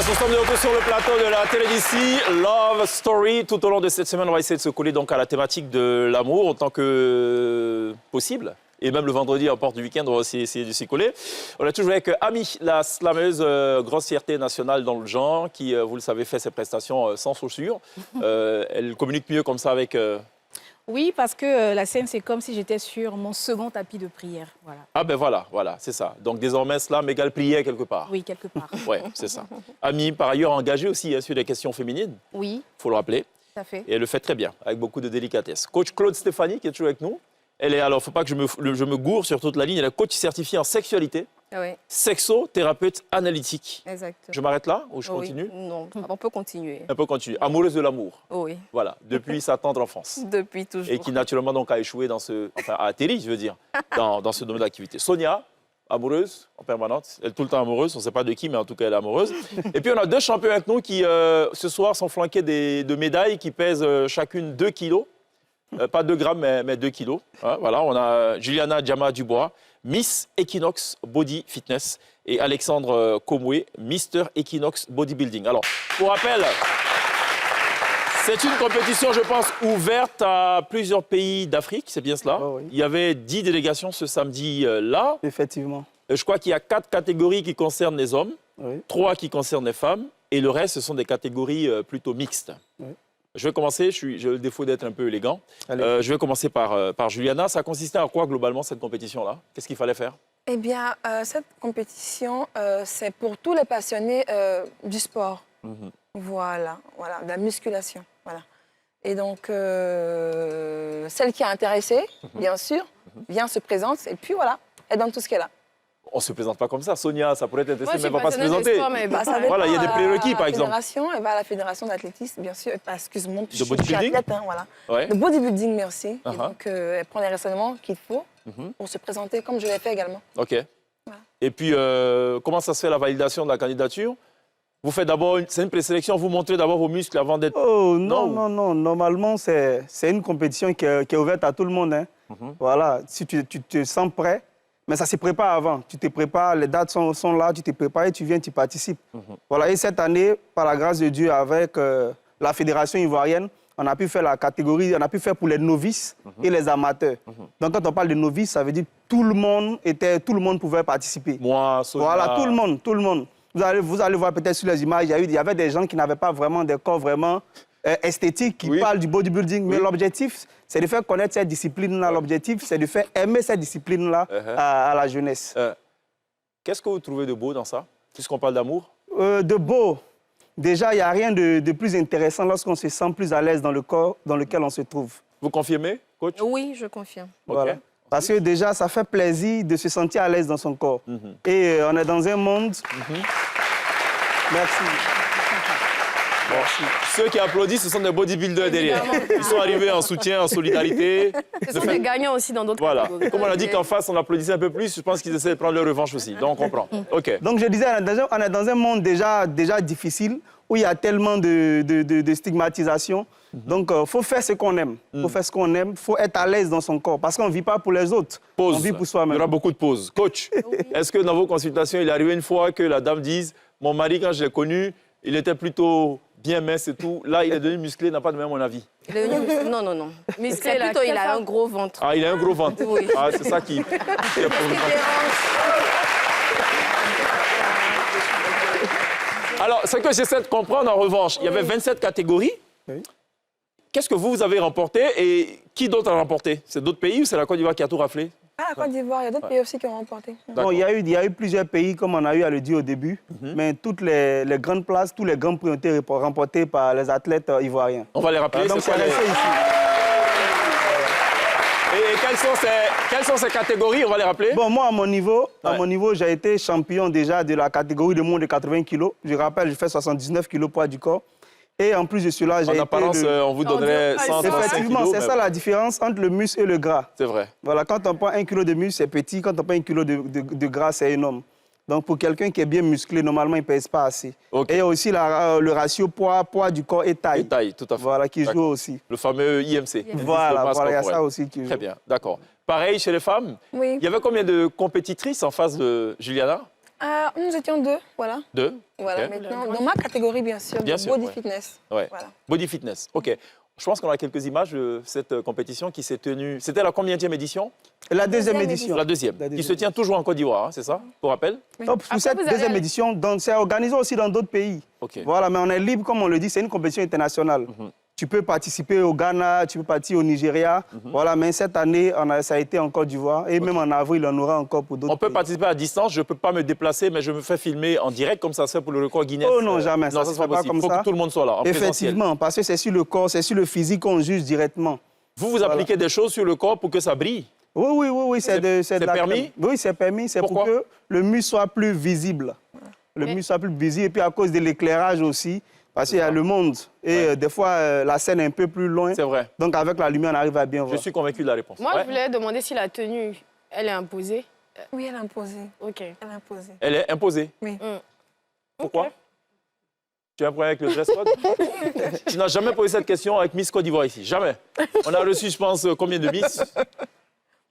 Speaker 1: Nous sommes de retour sur le plateau de la télé d'ici, Love Story. Tout au long de cette semaine, on va essayer de se coller donc à la thématique de l'amour autant que possible. Et même le vendredi, à porte du week-end, on va aussi essayer de s'y coller. On est toujours avec Ami, la slameuse grosse fierté nationale dans le genre, qui, vous le savez, fait ses prestations sans chaussures. Elle communique mieux comme ça avec...
Speaker 5: Oui, parce que la scène, c'est comme si j'étais sur mon second tapis de prière. Voilà.
Speaker 1: Ah ben voilà, c'est ça. Donc désormais, slam égale prière quelque part.
Speaker 5: Oui, quelque part.
Speaker 1: Oui, c'est ça. Ami, par ailleurs, engagée aussi sur des questions féminines.
Speaker 5: Oui.
Speaker 1: Il faut le rappeler.
Speaker 5: Tout à fait.
Speaker 1: Et elle le fait très bien, avec beaucoup de délicatesse. Coach Claude Stéphanie, qui est toujours avec nous. Elle est, alors, il ne faut pas que je me gourre sur toute la ligne, elle est coach certifiée en sexualité, sexothérapeute analytique.
Speaker 3: Exact.
Speaker 1: Je m'arrête là ou je continue?
Speaker 3: Non, on peut continuer.
Speaker 1: On peut continuer. Amoureuse de l'amour.
Speaker 3: Oui.
Speaker 1: Voilà, depuis sa tendre enfance.
Speaker 3: Depuis toujours.
Speaker 1: Et qui naturellement donc a échoué dans a atterri, je veux dire, dans ce domaine d'activité. Sonia, amoureuse en permanence, elle est tout le temps amoureuse, on ne sait pas de qui, mais en tout cas elle est amoureuse. Et puis on a deux champions avec nous qui ce soir sont flanqués de médailles qui pèsent chacune 2 kilos. Pas 2 grammes, mais 2 kilos. Hein, voilà, on a Juliana Diama-Dubois, Miss Equinox Body Fitness, et Alexandre Komwe, Mister Equinox Bodybuilding. Alors, pour rappel, c'est une compétition, je pense, ouverte à plusieurs pays d'Afrique, c'est bien cela.
Speaker 8: Oh oui.
Speaker 1: Il y avait 10 délégations ce samedi-là.
Speaker 8: Effectivement.
Speaker 1: Je crois qu'il y a 4 catégories qui concernent les hommes, 3 qui concernent les femmes, et le reste, ce sont des catégories plutôt mixtes. Oui. Je vais commencer, j'ai le défaut d'être un peu élégant. Je vais commencer par Juliana. Ça consistait à quoi globalement cette compétition-là? Qu'est-ce qu'il fallait faire?
Speaker 4: Eh bien, cette compétition, c'est pour tous les passionnés du sport. Voilà, de la musculation. Voilà. Et donc, celle qui est intéressée, bien sûr, vient, se présente, et puis voilà, elle donne tout ce qu'elle a.
Speaker 1: On ne se présente pas comme ça. Sonia, ça pourrait être intéressant, mais elle ne va pas se présenter.
Speaker 4: Ça
Speaker 1: voilà, il y a des prérequis, par exemple.
Speaker 4: Elle va à la fédération d'athlétisme, bien sûr. Excuse-moi,
Speaker 1: de bodybuilding,
Speaker 4: athlète, hein, voilà.
Speaker 1: Ouais.
Speaker 4: De bodybuilding, merci. Et donc, elle prend les renseignements qu'il faut pour se présenter, comme je l'ai fait également.
Speaker 1: OK. Voilà. Et puis, comment ça se fait la validation de la candidature? Vous faites d'abord, c'est une présélection, vous montrez d'abord vos muscles avant d'être...
Speaker 8: Oh, non. Normalement, c'est une compétition qui est ouverte à tout le monde. Hein. Voilà, si tu te sens prêt, mais ça se prépare avant. Tu te prépares, les dates sont là, tu te prépares et tu viens, tu participes. Voilà, et cette année, par la grâce de Dieu, avec la Fédération ivoirienne, on a pu faire la catégorie, on a pu faire pour les novices et les amateurs. Donc quand on parle de novices, ça veut dire que tout le monde pouvait participer.
Speaker 1: Moi, Sonia...
Speaker 8: Voilà, tout le monde. Vous allez voir peut-être sur les images, il y avait des gens qui n'avaient pas vraiment des corps vraiment esthétiques, qui parlent du bodybuilding. Mais l'objectif, c'est de faire connaître cette discipline-là. L'objectif, c'est de faire aimer cette discipline-là à la jeunesse.
Speaker 1: Qu'est-ce que vous trouvez de beau dans ça, puisqu'on parle d'amour?
Speaker 8: De beau. Déjà, il n'y a rien de plus intéressant lorsqu'on se sent plus à l'aise dans le corps dans lequel on se trouve.
Speaker 1: Vous confirmez, coach?
Speaker 3: Oui, je confirme.
Speaker 8: Voilà. Okay. Parce que déjà, ça fait plaisir de se sentir à l'aise dans son corps. Et on est dans un monde... Merci.
Speaker 1: Bon. Ceux qui applaudissent, ce sont des bodybuilders derrière. Ils sont arrivés en soutien, en solidarité.
Speaker 2: Ce sont des gagnants aussi dans d'autres catégories.
Speaker 1: Et comme on a dit qu'en face, on applaudissait un peu plus, je pense qu'ils essaient de prendre leur revanche aussi. Donc, on comprend. OK.
Speaker 8: Donc, je disais, on est dans un monde déjà difficile, où il y a tellement de stigmatisation. Donc, il faut faire ce qu'on aime. Il faut faire ce qu'on aime. Il faut être à l'aise dans son corps. Parce qu'on ne vit pas pour les autres.
Speaker 1: Pause.
Speaker 8: On vit pour soi-même.
Speaker 1: Il y aura beaucoup de pauses. Coach, est-ce que dans vos consultations, il est arrivé une fois que la dame dise « Mon mari, quand je l'ai connu, il était plutôt bien mince et tout. Là, il est devenu musclé, n'a pas de même mon avis. »
Speaker 3: Non. Musclé, plutôt, il a un gros ventre.
Speaker 1: Ah, il a un gros ventre.
Speaker 3: Oui.
Speaker 1: Ah, c'est ça qui... Alors, ce que j'essaie de comprendre, en revanche, il y avait 27 catégories. Oui. Qu'est-ce que vous avez remporté et qui d'autre a remporté? C'est d'autres pays ou c'est la Côte d'Ivoire qui a tout raflé?
Speaker 4: Ah, la Côte d'Ivoire, il y a d'autres pays aussi qui ont remporté.
Speaker 8: Bon, il y a eu plusieurs pays, comme on a eu à le dire au début, mais toutes les grandes places, tous les grands prix ont été remportés par les athlètes ivoiriens.
Speaker 1: On va les rappeler.
Speaker 8: Donc, c'est resté ici.
Speaker 1: Et quelles sont ces catégories? On va les rappeler.
Speaker 8: Bon, moi, à mon niveau, j'ai été champion déjà de la catégorie de moins de 80 kg. Je rappelle, je fais 79 kg poids du corps. Et en plus de cela, j'ai été...
Speaker 1: En apparence, on vous donnerait 135 kg.
Speaker 8: Effectivement, c'est ça la différence entre le muscle et le gras.
Speaker 1: C'est vrai.
Speaker 8: Voilà, quand on prend 1 kg de muscle, c'est petit. Quand on prend 1 kg de gras, c'est énorme. Donc, pour quelqu'un qui est bien musclé, normalement, il ne pèse pas assez. Okay. Et il y a aussi le ratio poids du corps et taille.
Speaker 1: Et taille, tout à fait.
Speaker 8: Voilà, qui joue aussi.
Speaker 1: Le fameux IMC.
Speaker 8: Voilà, il y a ça aussi qui joue.
Speaker 1: Très bien, d'accord. Pareil chez les femmes?
Speaker 4: Oui.
Speaker 1: Il y avait combien de compétitrices en face de Juliana?
Speaker 4: Nous étions 2, voilà.
Speaker 1: 2.
Speaker 4: Voilà, maintenant, dans ma catégorie, bien sûr, body fitness.
Speaker 1: Ouais.
Speaker 4: Voilà.
Speaker 1: Body fitness, ok. Je pense qu'on a quelques images de cette compétition qui s'est tenue. C'était la combienième édition?
Speaker 8: La deuxième édition.
Speaker 1: La deuxième. Qui se tient toujours en Côte d'Ivoire, hein, c'est ça, pour rappel?
Speaker 8: Pour cette deuxième édition, c'est organisé aussi dans d'autres pays.
Speaker 1: Ok.
Speaker 8: Voilà, mais on est libre, comme on le dit, c'est une compétition internationale. Tu peux participer au Ghana, tu peux partir au Nigeria. Voilà, mais cette année, ça a été en Côte d'Ivoire. Et même en avril, on aura encore pour d'autres pays.
Speaker 1: On peut participer à distance, je ne peux pas me déplacer, mais je me fais filmer en direct, comme ça se fait pour le record Guinness.
Speaker 8: Oh non, jamais,
Speaker 1: non, ça ne se fait pas comme ça. Il faut que tout le monde soit là, en
Speaker 8: Effectivement, parce que c'est sur le corps, c'est sur le physique qu'on juge directement.
Speaker 1: Vous appliquez des choses sur le corps pour que ça brille?
Speaker 8: Oui, c'est
Speaker 1: permis?
Speaker 8: Oui, c'est permis, c'est pour que le muscle soit plus visible. Le muscle soit plus visible, et puis à cause de l'éclairage aussi. Parce qu'il y a le monde et des fois, la scène est un peu plus loin.
Speaker 1: C'est vrai.
Speaker 8: Donc, avec la lumière, on arrive à bien voir.
Speaker 1: Je suis convaincu de la réponse.
Speaker 2: Moi, je voulais demander si la tenue, elle est imposée.
Speaker 4: Oui, elle est imposée.
Speaker 2: OK.
Speaker 4: Elle est imposée.
Speaker 1: Elle est imposée?
Speaker 4: Oui.
Speaker 1: Pourquoi?
Speaker 2: Okay.
Speaker 1: Tu as un problème avec le dress code? Tu n'as jamais posé cette question avec Miss Côte d'Ivoire ici. Jamais. On a reçu, je pense, combien de Miss?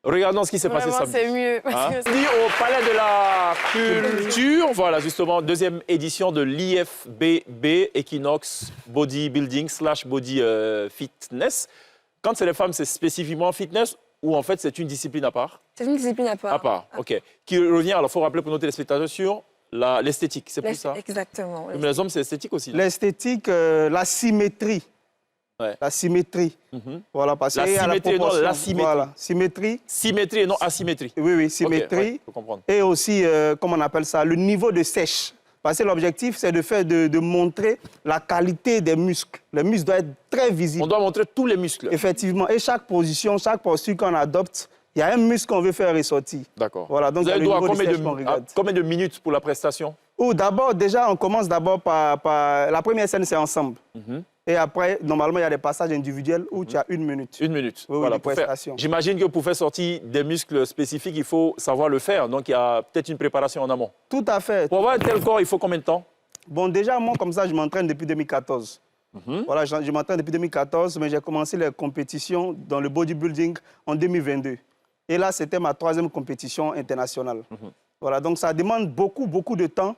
Speaker 1: Regardons ce qui s'est passé samedi.
Speaker 2: C'est mieux.
Speaker 1: Hein? Au Palais de la Culture, voilà, justement, deuxième édition de l'IFBB, Equinox Bodybuilding / Body Fitness. Quand c'est les femmes, c'est spécifiquement fitness ou en fait c'est une discipline à part?
Speaker 4: C'est une discipline à part.
Speaker 1: À part, ok. Qui revient, alors il faut rappeler pour nos téléspectateurs sur l'esthétique, c'est plus ça?
Speaker 4: Exactement.
Speaker 1: Mais les hommes, c'est esthétique aussi.
Speaker 8: L'esthétique, la symétrie.
Speaker 1: Ouais.
Speaker 8: La symétrie. Voilà, parce
Speaker 1: la symétrie et non l'asymétrie.
Speaker 8: Voilà, symétrie.
Speaker 1: Symétrie et non asymétrie.
Speaker 8: Oui, symétrie.
Speaker 1: Okay, ouais, faut comprendre.
Speaker 8: Et aussi, comment on appelle ça, le niveau de sèche. Parce que l'objectif, c'est de montrer la qualité des muscles. Les muscles doivent être très visibles.
Speaker 1: On doit montrer tous les muscles.
Speaker 8: Effectivement. Et chaque position, chaque posture qu'on adopte, il y a un muscle qu'on veut faire ressortir.
Speaker 1: D'accord.
Speaker 8: Voilà, donc
Speaker 1: vous avez droit
Speaker 8: à
Speaker 1: combien de minutes pour la prestation?
Speaker 8: D'abord, déjà, on commence d'abord par... La première scène, c'est ensemble. Et après, normalement, il y a des passages individuels où tu as 1 minute.
Speaker 1: 1 minute.
Speaker 8: Oui,
Speaker 1: voilà,
Speaker 8: prestation.
Speaker 1: J'imagine que pour faire sortir des muscles spécifiques, il faut savoir le faire. Donc, il y a peut-être une préparation en amont.
Speaker 8: Tout à fait.
Speaker 1: Pour avoir un tel corps, il faut combien de temps?
Speaker 8: Bon, déjà, moi, comme ça, je m'entraîne depuis 2014. Voilà, je m'entraîne depuis 2014, mais j'ai commencé les compétitions dans le bodybuilding en 2022. Et là, c'était ma 3e compétition internationale. Voilà, donc ça demande beaucoup de temps,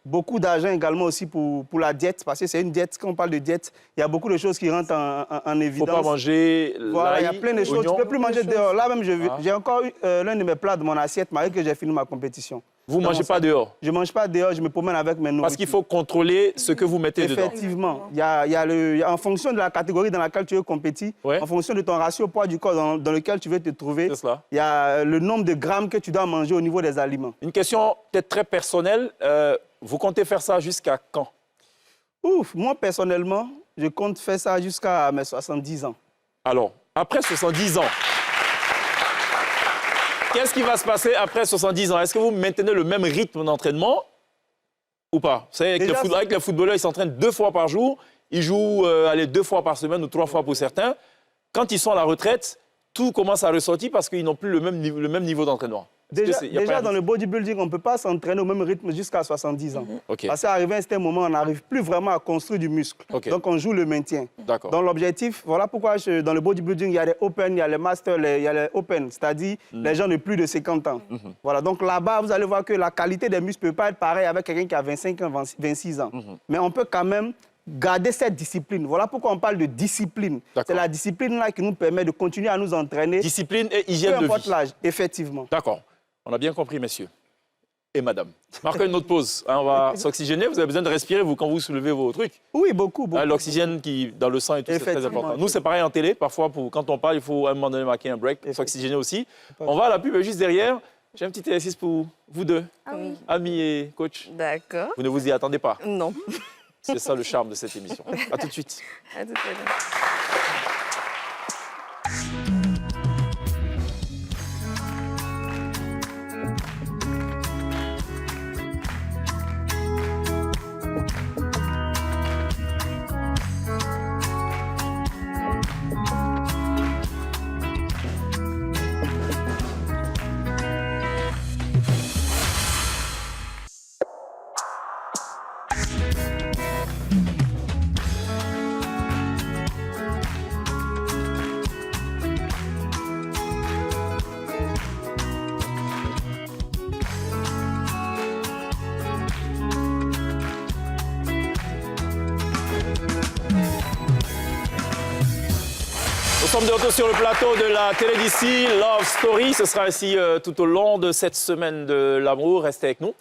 Speaker 8: beaucoup d'argent également aussi pour la diète, parce que c'est une diète, quand on parle de diète, il y a beaucoup de choses qui rentrent en évidence.
Speaker 1: Il ne faut pas manger
Speaker 8: voilà, il y a plein de choses, tu ne peux plus manger dehors. Là même, j'ai encore eu l'un de mes plats de mon assiette, malgré que j'ai fini ma compétition.
Speaker 1: Vous ne mangez pas dehors?
Speaker 8: Je ne mange pas dehors, je me promène avec mes nourritures.
Speaker 1: Parce qu'il faut contrôler ce que vous mettez dedans.
Speaker 8: Effectivement. Il y a en fonction de la catégorie dans laquelle tu veux compétir, en fonction de ton ratio poids du corps dans lequel tu veux te trouver, il y a le nombre de grammes que tu dois manger au niveau des aliments.
Speaker 1: Une question peut-être très personnelle. Vous comptez faire ça jusqu'à quand?
Speaker 8: Moi, personnellement, je compte faire ça jusqu'à mes 70 ans.
Speaker 1: Alors, après 70 ans, qu'est-ce qui va se passer après 70 ans? Est-ce que vous maintenez le même rythme d'entraînement ou pas? Vous savez, avec les footballeurs, ils s'entraînent 2 fois par jour. Ils jouent 2 fois par semaine ou 3 fois pour certains. Quand ils sont à la retraite, tout commence à ressortir parce qu'ils n'ont plus le même niveau d'entraînement.
Speaker 8: Déjà dans le bodybuilding, on ne peut pas s'entraîner au même rythme jusqu'à 70 ans. Parce qu'arrivé à un certain moment, on n'arrive plus vraiment à construire du muscle. Donc, on joue le maintien. Donc, l'objectif, voilà pourquoi dans le bodybuilding, il y a les open, il y a les masters, il y a les open, c'est-à-dire les gens de plus de 50 ans. Voilà, donc là-bas, vous allez voir que la qualité des muscles ne peut pas être pareille avec quelqu'un qui a 25 ans, 26 ans. Mais on peut quand même garder cette discipline. Voilà pourquoi on parle de discipline. C'est la discipline-là qui nous permet de continuer à nous entraîner.
Speaker 1: Discipline et hygiène de vie.
Speaker 8: Peu importe l'âge, effectivement.
Speaker 1: D'accord. On a bien compris, messieurs et madame. Marquez une autre pause. On va s'oxygéner. Vous avez besoin de respirer quand vous soulevez vos trucs.
Speaker 8: Oui, beaucoup.
Speaker 1: L'oxygène qui dans le sang et tout, c'est très important. Nous, c'est pareil en télé. Parfois, quand on parle, il faut à un moment donné marquer un break, s'oxygéner aussi. On va à la pub juste derrière. J'ai un petit exercice pour vous deux, amis et coach.
Speaker 3: D'accord.
Speaker 1: Vous ne vous y attendez pas?
Speaker 3: Non.
Speaker 1: C'est ça le charme de cette émission. À tout de suite.
Speaker 3: À tout à l'heure.
Speaker 1: sommes de retour sur le plateau de la télé d'ici, Love Story. Ce sera ainsi tout au long de cette semaine de l'amour. Restez avec nous.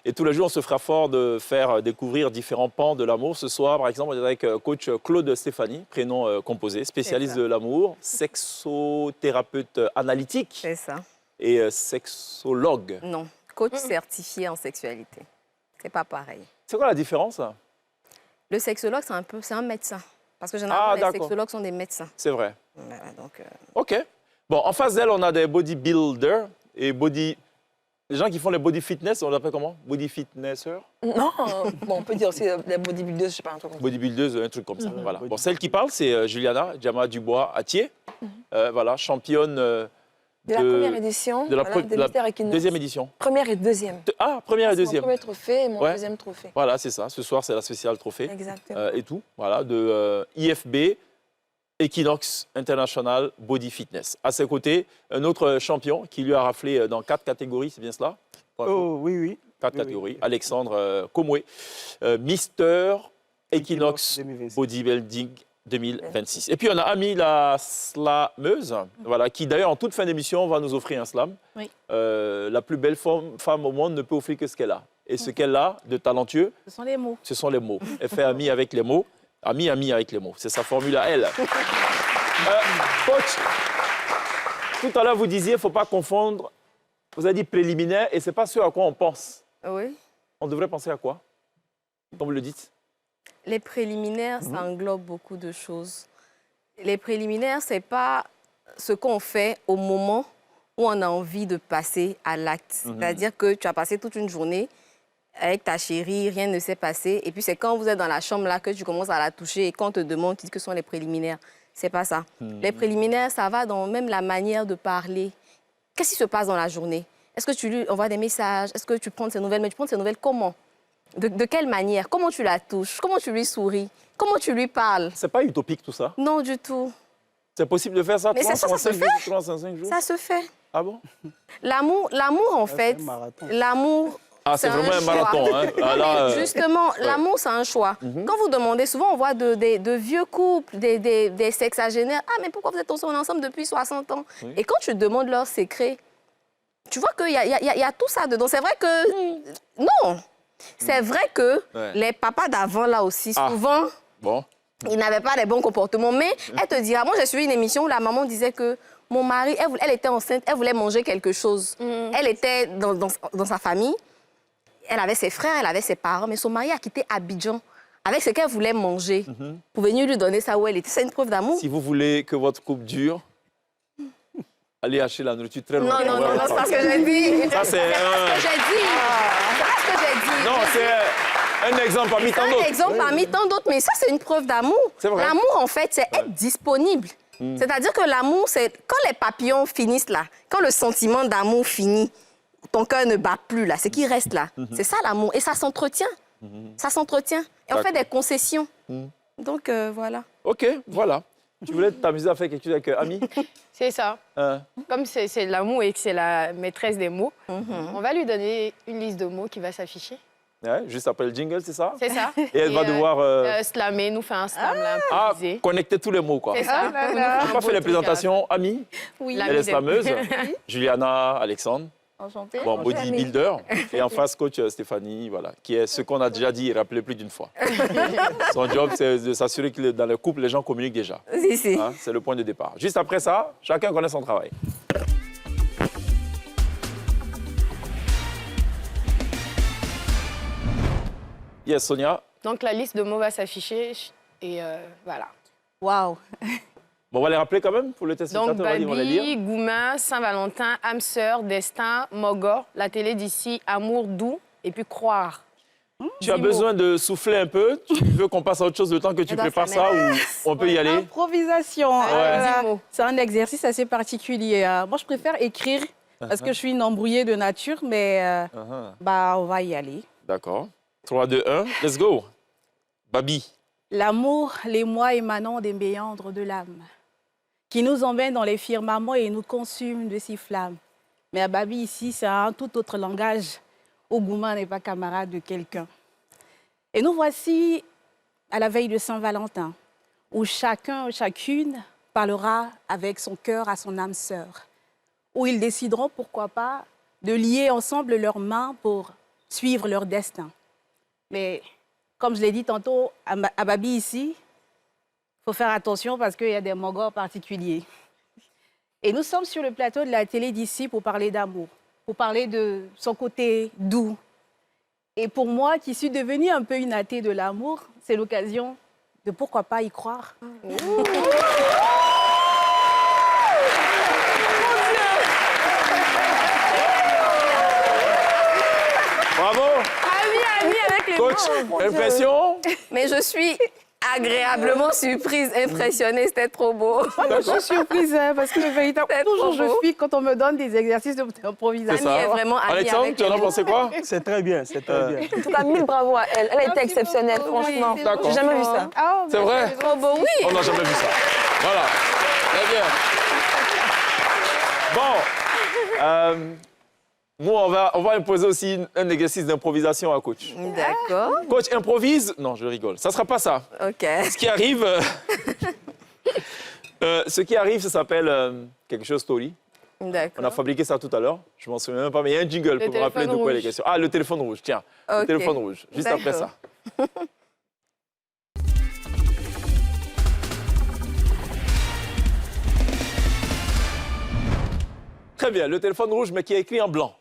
Speaker 1: Et tous les jours, on se fera fort de faire découvrir différents pans de l'amour. Ce soir, par exemple, on est avec coach Claude Stéphanie, prénom composé, spécialiste de l'amour, sexothérapeute analytique.
Speaker 3: C'est ça.
Speaker 1: Et sexologue.
Speaker 3: Non, coach certifié en sexualité. C'est pas pareil.
Speaker 1: C'est quoi la différence?
Speaker 3: Le sexologue, c'est un médecin. Parce que généralement, les sexologues sont des médecins.
Speaker 1: C'est vrai.
Speaker 3: Voilà, donc,
Speaker 1: OK. Bon, en face d'elle, on a des bodybuilders et les gens qui font les body fitness, on l'appelle comment? Body fitnessers?
Speaker 4: Non, bon, on peut dire aussi des bodybuilders, je sais pas, un truc comme ça.
Speaker 1: Bodybuildeuse, un truc comme ça. Voilà. Bon, celle qui parle, c'est Juliana Djama Dubois-Atier. Voilà, championne
Speaker 4: de la première édition,
Speaker 1: de la,
Speaker 4: voilà, de Mister Equinox.
Speaker 1: deuxième édition.
Speaker 4: Première et deuxième.
Speaker 1: Première et deuxième.
Speaker 4: Mon premier trophée et mon deuxième trophée.
Speaker 1: Voilà, c'est ça. Ce soir, c'est la spéciale trophée.
Speaker 4: Exactement.
Speaker 1: Et tout. Voilà, de IFB, Equinox International Body Fitness. À ses côtés, un autre champion qui lui a raflé dans 4 catégories, c'est bien cela?
Speaker 8: Oh, oui, oui.
Speaker 1: 4 catégories. Oui. Alexandre Komwe, Mister Equinox
Speaker 8: 2026.
Speaker 1: Bodybuilding 2026. Et puis, on a Ami la slameuse, voilà, qui d'ailleurs, en toute fin d'émission, va nous offrir un slam.
Speaker 5: Oui.
Speaker 1: La plus belle femme au monde ne peut offrir que ce qu'elle a. Et ce qu'elle a de talentueux,
Speaker 5: Ce sont les mots.
Speaker 1: ce sont les mots. Elle fait ami avec les mots, ami avec les mots. C'est sa formule à elle. Coach, tout à l'heure, vous disiez, il ne faut pas confondre, vous avez dit préliminaire, et ce n'est pas ce à quoi on pense.
Speaker 3: oui.
Speaker 1: On devrait penser à quoi, comme vous le dites?
Speaker 3: Les préliminaires, ça englobe beaucoup de choses. Les préliminaires, ce n'est pas ce qu'on fait au moment où on a envie de passer à l'acte. C'est-à-dire que tu as passé toute une journée avec ta chérie, rien ne s'est passé. Et puis, c'est quand vous êtes dans la chambre là que tu commences à la toucher et quand on te demande que sont les préliminaires. C'est pas ça. Les préliminaires, ça va dans même la manière de parler. Qu'est-ce qui se passe dans la journée? Est-ce que tu lui envoies des messages? Est-ce que tu prends de ses nouvelles? Mais tu prends de ses nouvelles comment? De quelle manière? Comment tu la touches? Comment tu lui souris? Comment tu lui parles?
Speaker 1: C'est pas utopique tout ça?
Speaker 3: Non, du tout.
Speaker 1: C'est possible de faire ça?
Speaker 3: Mais c'est ça, ça se fait.
Speaker 1: 365 jours?
Speaker 3: Ça se fait.
Speaker 1: Ah bon?
Speaker 3: L'amour, en fait, l'amour...
Speaker 1: Ah, c'est vraiment un marathon. Hein? Ah, là,
Speaker 3: justement, l'amour, c'est un choix. Quand vous demandez, souvent, on voit de vieux couples, des sexagénaires. Ah, mais pourquoi vous êtes ensemble depuis 60 ans? Et quand tu demandes leurs secrets, tu vois qu'il y a tout ça dedans. C'est vrai que... Non! C'est vrai que les papas d'avant, là aussi, souvent, ils n'avaient pas les bons comportements. Mais elle te dira, moi, j'ai suivi une émission où la maman disait que mon mari, elle était enceinte, elle voulait manger quelque chose. Elle était dans sa famille. Elle avait ses frères, elle avait ses parents, mais son mari a quitté Abidjan avec ce qu'elle voulait manger pour venir lui donner ça où elle était. C'est une preuve d'amour.
Speaker 1: Si vous voulez que votre couple dure, allez acheter la nourriture très loin.
Speaker 3: Non, c'est pas ce que j'ai dit.
Speaker 1: Ça, c'est
Speaker 3: pas ce que j'ai dit. C'est pas ce que j'ai dit.
Speaker 1: Non, c'est un exemple parmi tant d'autres.
Speaker 3: C'est un exemple parmi tant d'autres, mais ça, c'est une preuve d'amour. L'amour, en fait, c'est être disponible. C'est-à-dire que l'amour, c'est quand les papillons finissent là, quand le sentiment d'amour finit, ton cœur ne bat plus là, c'est qui reste là. C'est ça l'amour. Et ça s'entretient. Ça s'entretient. Et on fait des concessions. Donc, voilà.
Speaker 1: OK, voilà. Tu voulais t'amuser à faire quelque chose avec Ami?
Speaker 2: C'est ça. Comme c'est l'amour et que c'est la maîtresse des mots, on va lui donner une liste de mots qui va s'afficher.
Speaker 1: Ouais, juste après le jingle, c'est ça?
Speaker 2: C'est ça.
Speaker 1: Et elle va devoir...
Speaker 2: slammer, nous faire un slam là, improvisé.
Speaker 1: Connecter tous les mots, quoi.
Speaker 2: C'est ça.
Speaker 1: On n'a pas fait les présentations. Ami,
Speaker 5: Oui.
Speaker 1: elle est slameuse. Juliana, Alexandre.
Speaker 5: Enchantée.
Speaker 1: Bon, bodybuilder. Et en face, coach Stéphanie, voilà, qui est ce qu'on a déjà dit et rappelé plus d'une fois. Son job, c'est de s'assurer que dans le couple, les gens communiquent déjà.
Speaker 3: Si.
Speaker 1: Hein, c'est le point de départ. Juste après ça, chacun connaît son travail. Yes, Sonia.
Speaker 2: Donc la liste de mots va s'afficher et voilà.
Speaker 5: Waouh.
Speaker 1: Bon, on va les rappeler quand même pour le test.
Speaker 2: Donc
Speaker 1: on va les
Speaker 2: Babi,
Speaker 1: lire.
Speaker 2: Goumin, Saint-Valentin, âme sœur, destin, Mogor, la télé d'ici, amour doux et puis croire.
Speaker 1: Tu as besoin de souffler un peu? Tu veux qu'on passe à autre chose le temps que tu prépares ça ou on peut y aller?
Speaker 5: Improvisation.
Speaker 2: Ouais.
Speaker 5: C'est un exercice assez particulier. Moi, je préfère écrire parce que je suis une embrouillée de nature, mais on va y aller.
Speaker 1: D'accord. 3, 2, 1, let's go. Babi.
Speaker 5: L'amour, l'émoi émanant des méandres de l'âme, qui nous emmène dans les firmaments et nous consume de ses flammes. Mais à Babi, ici, c'est un tout autre langage. Ogouman n'est pas camarade de quelqu'un. Et nous voici à la veille de Saint-Valentin, où chacun, chacune parlera avec son cœur à son âme sœur, où ils décideront, pourquoi pas, de lier ensemble leurs mains pour suivre leur destin. Mais comme je l'ai dit tantôt à Babi ici, il faut faire attention parce qu'il y a des mogos particuliers. Et nous sommes sur le plateau de la télé d'ici pour parler d'amour, pour parler de son côté doux. Et pour moi, qui suis devenue un peu une athée de l'amour, c'est l'occasion de pourquoi pas y croire.
Speaker 1: Bravo.
Speaker 2: Ami avec les
Speaker 1: Coach, impression?
Speaker 3: Mais je suis agréablement surprise, impressionnée, c'était trop beau.
Speaker 5: Je suis surprise parce que véritablement, toujours je suis quand on me donne des exercices d'improvisation.
Speaker 1: C'est ça.
Speaker 3: Est vraiment amie
Speaker 1: Alexandre,
Speaker 3: avec
Speaker 1: tu en as
Speaker 3: les
Speaker 1: pensé quoi?
Speaker 8: C'est très bien, c'est très bien.
Speaker 4: En tout cas, 1000 bravo à elle. Elle a été exceptionnelle, franchement.
Speaker 1: D'accord.
Speaker 4: J'ai jamais vu ça.
Speaker 2: Ah,
Speaker 1: C'est vrai?
Speaker 3: trop beau, oui.
Speaker 1: On n'a jamais vu ça. Voilà. Très bien. Bon. Nous, on va imposer aussi un exercice d'improvisation à coach.
Speaker 3: D'accord.
Speaker 1: Coach, improvise. Non, je rigole. Ça ne sera pas ça.
Speaker 3: OK.
Speaker 1: Ce qui arrive, ça s'appelle quelque chose story. On a
Speaker 3: D'accord.
Speaker 1: fabriqué ça tout à l'heure. Je m'en souviens même pas, mais il y a un jingle pour vous rappeler de quoi est les questions. Ah, le téléphone rouge, tiens. Le
Speaker 3: Ok.
Speaker 1: téléphone rouge, juste après ça. Très bien, le téléphone rouge, mais qui est écrit en blanc.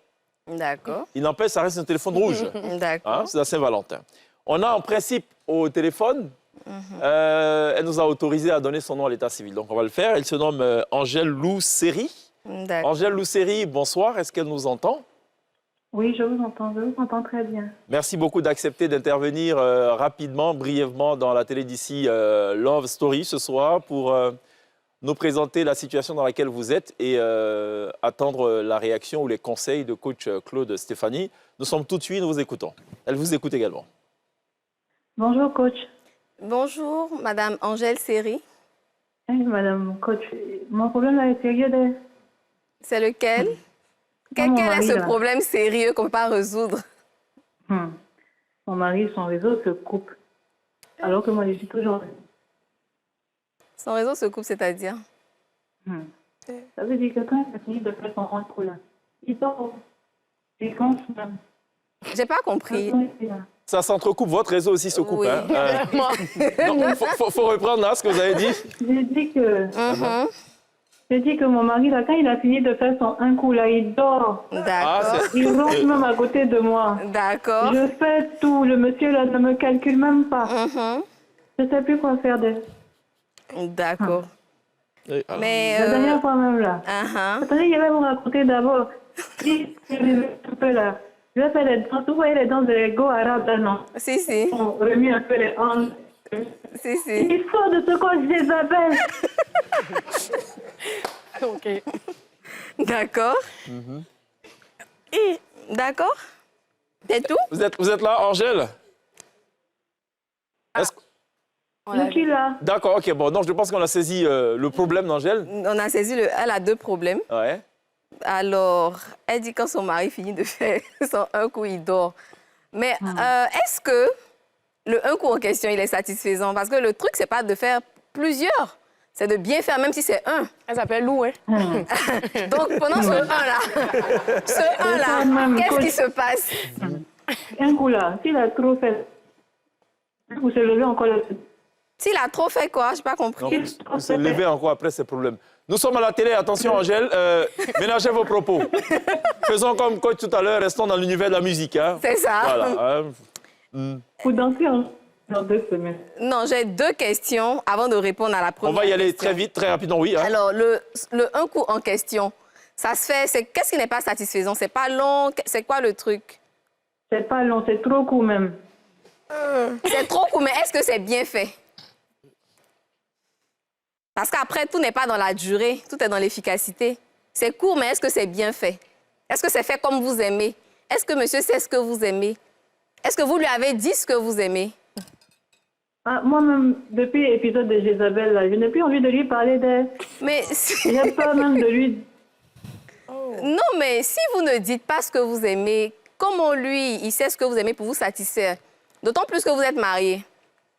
Speaker 3: D'accord.
Speaker 1: Il n'empêche, ça reste un téléphone rouge.
Speaker 3: D'accord.
Speaker 1: Hein, c'est la Saint-Valentin. On a en principe au téléphone, elle nous a autorisé à donner son nom à l'état civil. Donc on va le faire. Elle se nomme Angèle Lousseri.
Speaker 3: D'accord.
Speaker 1: Angèle Lousseri, bonsoir. Est-ce qu'elle nous entend?
Speaker 9: Oui, je vous entends très bien.
Speaker 1: Merci beaucoup d'accepter d'intervenir rapidement, brièvement dans la télé d'ici Love Story ce soir pour nous présenter la situation dans laquelle vous êtes et attendre la réaction ou les conseils de coach Claude Stéphanie. Nous sommes tout de suite, nous vous écoutons. Elle vous écoute également.
Speaker 9: Bonjour, coach.
Speaker 3: Bonjour, Madame Angèle Seri.
Speaker 9: Madame coach, mon problème là est sérieux.
Speaker 3: C'est lequel? Quel est ce problème sérieux qu'on ne peut pas résoudre?
Speaker 9: Mon mari, son réseau se coupe. Alors que moi, je suis toujours...
Speaker 3: Son réseau se coupe, c'est-à-dire?
Speaker 9: Ça veut dire que quand il a fini de faire son rentre là, il dort. Il pense même.
Speaker 3: J'ai pas compris.
Speaker 1: Ça s'entrecoupe, votre réseau aussi se coupe.
Speaker 3: Oui.
Speaker 1: Hein? Non, faut reprendre là ce que vous avez dit.
Speaker 9: J'ai dit que mon mari, là, quand il a fini de faire son un coup, là, il dort.
Speaker 3: D'accord.
Speaker 9: Il ronge même à côté de moi.
Speaker 3: D'accord.
Speaker 9: Je fais tout. Le monsieur, là, ne me calcule même pas. Je ne sais plus quoi faire de...
Speaker 3: D'accord. Mais...
Speaker 9: La dernière fois même, là. Attendez, il va vous raconter d'abord. Si je vais un peu là, je vais faire les danses. Vous voyez les danses de go arabe, là, non?
Speaker 3: Si, si.
Speaker 9: On remet un peu les hanches.
Speaker 3: Si, si.
Speaker 9: Il sort de ce corps, je les appelle.
Speaker 2: OK.
Speaker 3: D'accord. Et d'accord. C'est tout?
Speaker 1: Vous êtes là, Angèle?
Speaker 9: Je suis là.
Speaker 1: D'accord, ok. Bon, donc je pense qu'on a saisi le problème d'Angèle.
Speaker 3: On a saisi elle a deux problèmes.
Speaker 1: Ouais.
Speaker 3: Alors, elle dit quand son mari finit de faire son un coup, il dort. Mais est-ce que le un coup en question, il est satisfaisant? Parce que le truc, c'est pas de faire plusieurs. C'est de bien faire, même si c'est un.
Speaker 2: Elle s'appelle Lou, hein?
Speaker 3: Donc, pendant ce un-là, qu'est-ce qui se passe?
Speaker 9: Un coup là, s'il a trop fait, vous se levez encore le...
Speaker 3: S'il a trop fait quoi? Je n'ai pas compris.
Speaker 1: Donc, vous se levez encore après ces problèmes. Nous sommes à la télé, attention Angèle, ménagez vos propos. Faisons comme coach tout à l'heure, restons dans l'univers de la musique. Hein.
Speaker 3: C'est ça.
Speaker 1: Voilà.
Speaker 9: Vous dansez dans 2 semaines.
Speaker 3: Non, j'ai 2 questions avant de répondre à la première.
Speaker 1: On va y aller
Speaker 3: question.
Speaker 1: très vite, très rapidement, oui. Hein.
Speaker 3: Alors, le un coup en question, ça se fait, qu'est-ce qui n'est pas satisfaisant? C'est pas long, c'est quoi le truc?
Speaker 9: C'est pas long, c'est trop court même.
Speaker 3: C'est trop court, mais est-ce que c'est bien fait? Parce qu'après, tout n'est pas dans la durée, tout est dans l'efficacité. C'est court, mais est-ce que c'est bien fait? Est-ce que c'est fait comme vous aimez? Est-ce que monsieur sait ce que vous aimez? Est-ce que vous lui avez dit ce que vous aimez?
Speaker 9: Moi-même, depuis l'épisode de Jézabel, là, je n'ai plus envie de lui parler d'elle.
Speaker 3: Mais
Speaker 9: j'ai peur même de lui...
Speaker 3: Non, mais si vous ne dites pas ce que vous aimez, comment lui, il sait ce que vous aimez pour vous satisfaire? D'autant plus que vous êtes mariés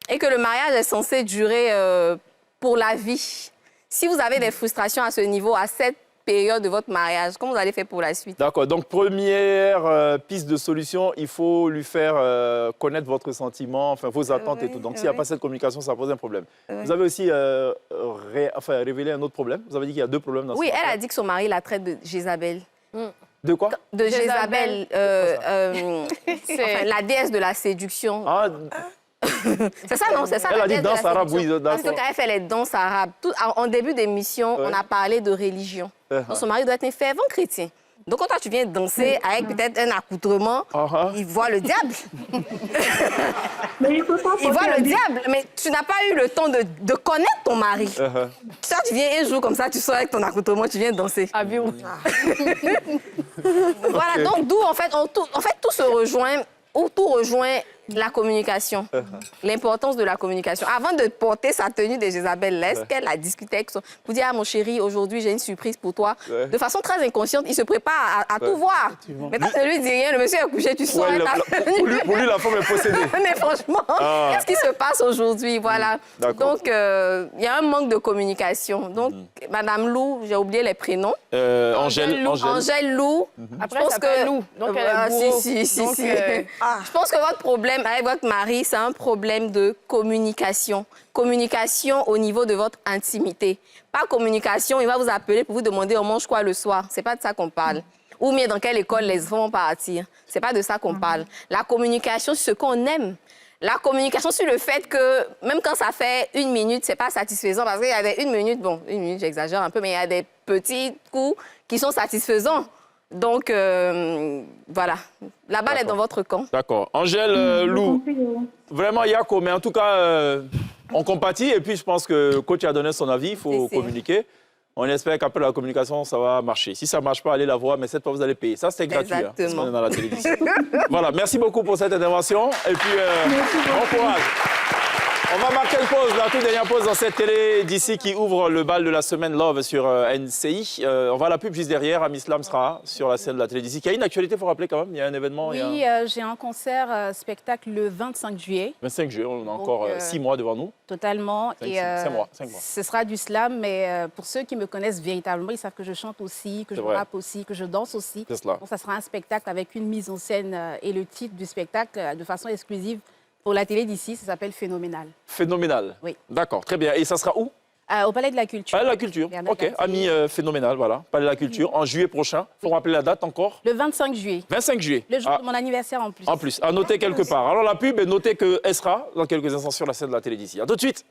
Speaker 3: et que le mariage est censé durer pour la vie. Si vous avez des frustrations à ce niveau, à cette période de votre mariage, comment vous allez faire pour la suite?
Speaker 1: D'accord, donc première piste de solution, il faut lui faire connaître votre sentiment, enfin vos attentes et tout. Donc s'il n'y a pas cette communication, ça pose un problème. Vous avez aussi révélé un autre problème. Vous avez dit qu'il y a 2 problèmes dans ce
Speaker 3: Oui, elle a dit que son mari la traite de Jézabel.
Speaker 1: De quoi?
Speaker 3: De Jézabel, la déesse de la séduction.
Speaker 1: Ah,
Speaker 3: c'est ça, non? C'est ça.
Speaker 1: elle
Speaker 3: la
Speaker 1: a dit
Speaker 3: déesse de la
Speaker 1: danse arabe, oui.
Speaker 3: séduction. Parce que quand elle fait les danses arabes, en début d'émission, on a parlé de religion. Donc son mari doit être un fervent chrétien. Donc quand toi tu viens danser avec peut-être un accoutrement, il voit le diable.
Speaker 9: Mais il faut pas
Speaker 3: Il voit le diable, mais tu n'as pas eu le temps de connaître ton mari. Ça, tu viens un jour comme ça, tu sors avec ton accoutrement, tu viens danser.
Speaker 2: Ah, bien.
Speaker 3: Voilà, donc d'où en fait, tout se rejoint, ou tout rejoint la communication, l'importance de la communication. Avant de porter sa tenue de Jézabel, est-ce qu'elle a discuté avec son... Pour dire, ah, mon chéri, aujourd'hui, j'ai une surprise pour toi. De façon très inconsciente, il se prépare à tout voir. Maintenant, tu ne lui dis rien, le monsieur est couché, tu sors
Speaker 1: pour lui, la femme est possédée.
Speaker 3: Mais franchement, qu'est-ce qui se passe aujourd'hui? Voilà. Donc, il y a un manque de communication. Donc, Madame Lou, j'ai oublié les prénoms.
Speaker 1: Angèle
Speaker 3: Lou.
Speaker 2: Après, elle s'appelle Lou. Donc, elle est bourreau.
Speaker 3: Si.
Speaker 2: Donc,
Speaker 3: Je pense que votre problème avec votre mari, c'est un problème de communication. Communication au niveau de votre intimité. Pas communication, il va vous appeler pour vous demander on mange quoi le soir. C'est pas de ça qu'on parle. Ou bien dans quelle école les enfants vont partir. C'est pas de ça qu'on parle. La communication, c'est ce qu'on aime. La communication sur le fait que même quand ça fait 1 minute, c'est pas satisfaisant parce qu'il y a des 1 minute, bon, 1 minute, j'exagère un peu, mais il y a des petits coups qui sont satisfaisants. Donc, voilà, la balle est dans votre camp.
Speaker 1: D'accord. Angèle, Lou, vraiment Yako, mais en tout cas, on compatit et puis je pense que le coach a donné son avis, il faut communiquer. On espère qu'après la communication, ça va marcher. Si ça ne marche pas, allez la voir, mais cette fois, vous allez payer. Ça, c'est gratuit, hein, parce qu'on est dans la télévision. Voilà, merci beaucoup pour cette intervention et puis bon courage. On va marquer une pause, la toute dernière pause dans cette télé d'ici qui ouvre le bal de la semaine Love sur NCI. On va à la pub juste derrière. Am Islam sera sur la scène de la télé d'ici. Il y a une actualité, il faut rappeler quand même. Il y a un événement.
Speaker 5: Oui, j'ai un concert spectacle le 25 juillet.
Speaker 1: 25 juillet, on a encore 6 mois devant nous.
Speaker 5: Totalement.
Speaker 1: 5 mois.
Speaker 5: Ce sera du slam, mais pour ceux qui me connaissent véritablement, ils savent que je chante aussi, que je rappe aussi, que je danse aussi.
Speaker 1: C'est cela.
Speaker 5: Donc ça sera un spectacle avec une mise en scène et le titre du spectacle de façon exclusive. Pour la télé d'ici, ça s'appelle Phénoménal.
Speaker 1: Phénoménal.
Speaker 5: Oui.
Speaker 1: D'accord, très bien. Et ça sera où?
Speaker 5: Au Palais de la Culture.
Speaker 1: Palais de la Culture, ok. Ami Phénoménal, voilà. Palais de la Culture, en juillet prochain. Il faut rappeler la date encore?
Speaker 5: Le 25 juillet.
Speaker 1: 25 juillet.
Speaker 5: Le jour de mon anniversaire en plus.
Speaker 1: En plus, à noter quelque part. Alors la pub, notez qu'elle sera dans quelques instants sur la scène de la télé d'ici. À tout de suite.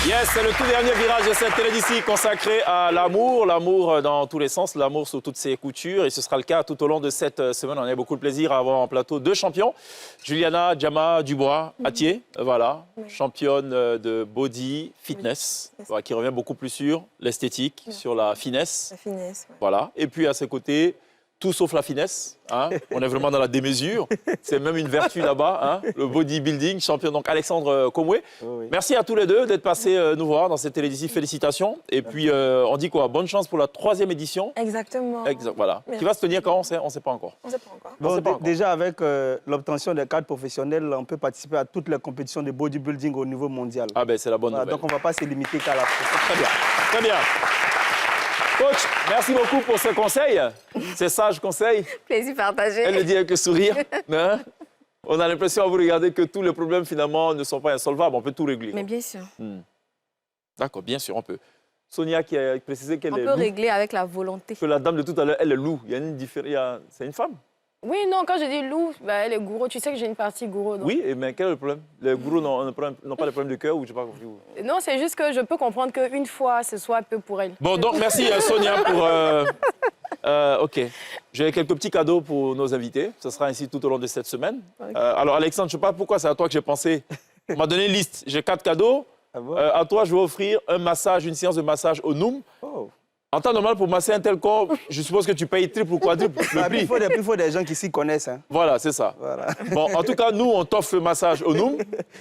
Speaker 1: Yes, c'est le tout dernier virage de cette télé d'ici consacré à l'amour. L'amour dans tous les sens, l'amour sous toutes ses coutures. Et ce sera le cas tout au long de cette semaine. On a beaucoup de plaisir à avoir en plateau 2 champions. Juliana Djama Dubois, Atier, voilà, championne de body fitness, voilà, qui revient beaucoup plus sur l'esthétique, sur la finesse.
Speaker 4: La finesse, ouais.
Speaker 1: Voilà. Et puis à ses côtés, tout sauf la finesse. Hein. On est vraiment dans la démesure. C'est même une vertu là-bas, hein. Le bodybuilding, champion. Donc Alexandre Komwe. Oui. Merci à tous les deux d'être passés nous voir dans cette télé d'ici. Félicitations. Et puis on dit quoi? Bonne chance pour la 3e édition.
Speaker 4: Exactement.
Speaker 1: Voilà. Merci. Qui va se tenir quand? On ne sait pas encore.
Speaker 4: On ne sait pas encore.
Speaker 8: Bon, déjà, avec l'obtention des cadres professionnels, on peut participer à toutes les compétitions de bodybuilding au niveau mondial.
Speaker 1: Ah ben c'est la bonne nouvelle.
Speaker 8: Donc on ne va pas se limiter qu'à la France.
Speaker 1: Très bien. Très bien. Coach, merci beaucoup pour ce conseil, ces sages conseils.
Speaker 3: Plaisir partagé.
Speaker 1: Elle le dit avec le sourire. Hein? On a l'impression à vous regarder que tous les problèmes finalement ne sont pas insolvables, on peut tout régler.
Speaker 3: Mais bien sûr.
Speaker 1: D'accord, bien sûr, on peut. Sonia qui a précisé qu'elle est
Speaker 3: loup. On peut régler avec la volonté.
Speaker 1: Que la dame de tout à l'heure, elle est loup. Il y a une différence. C'est une femme?
Speaker 2: Oui, non, quand je dis loup, bah, les gourous, tu sais que j'ai une partie gourou. Donc...
Speaker 1: Oui, mais quel est le problème? Les gourous n'ont pas de problème de cœur ou je n'ai pas compris?
Speaker 2: Non, c'est juste que je peux comprendre qu'une fois, ce soit peu pour elle.
Speaker 1: Bon, donc merci Sonia pour... OK. J'ai quelques petits cadeaux pour nos invités. Ce sera ainsi tout au long de cette semaine. Okay. Alors Alexandre, je ne sais pas pourquoi c'est à toi que j'ai pensé. On m'a donné une liste. J'ai 4 cadeaux. Ah bon? À toi, je vais offrir un massage, une séance de massage au Noum. Oh. En temps normal, pour masser un tel corps, je suppose que tu payes triple ou quadruple le prix.
Speaker 8: Il faut des gens qui s'y connaissent. Hein.
Speaker 1: Voilà, c'est ça. Voilà. Bon, en tout cas, nous, on t'offre le massage au Noum.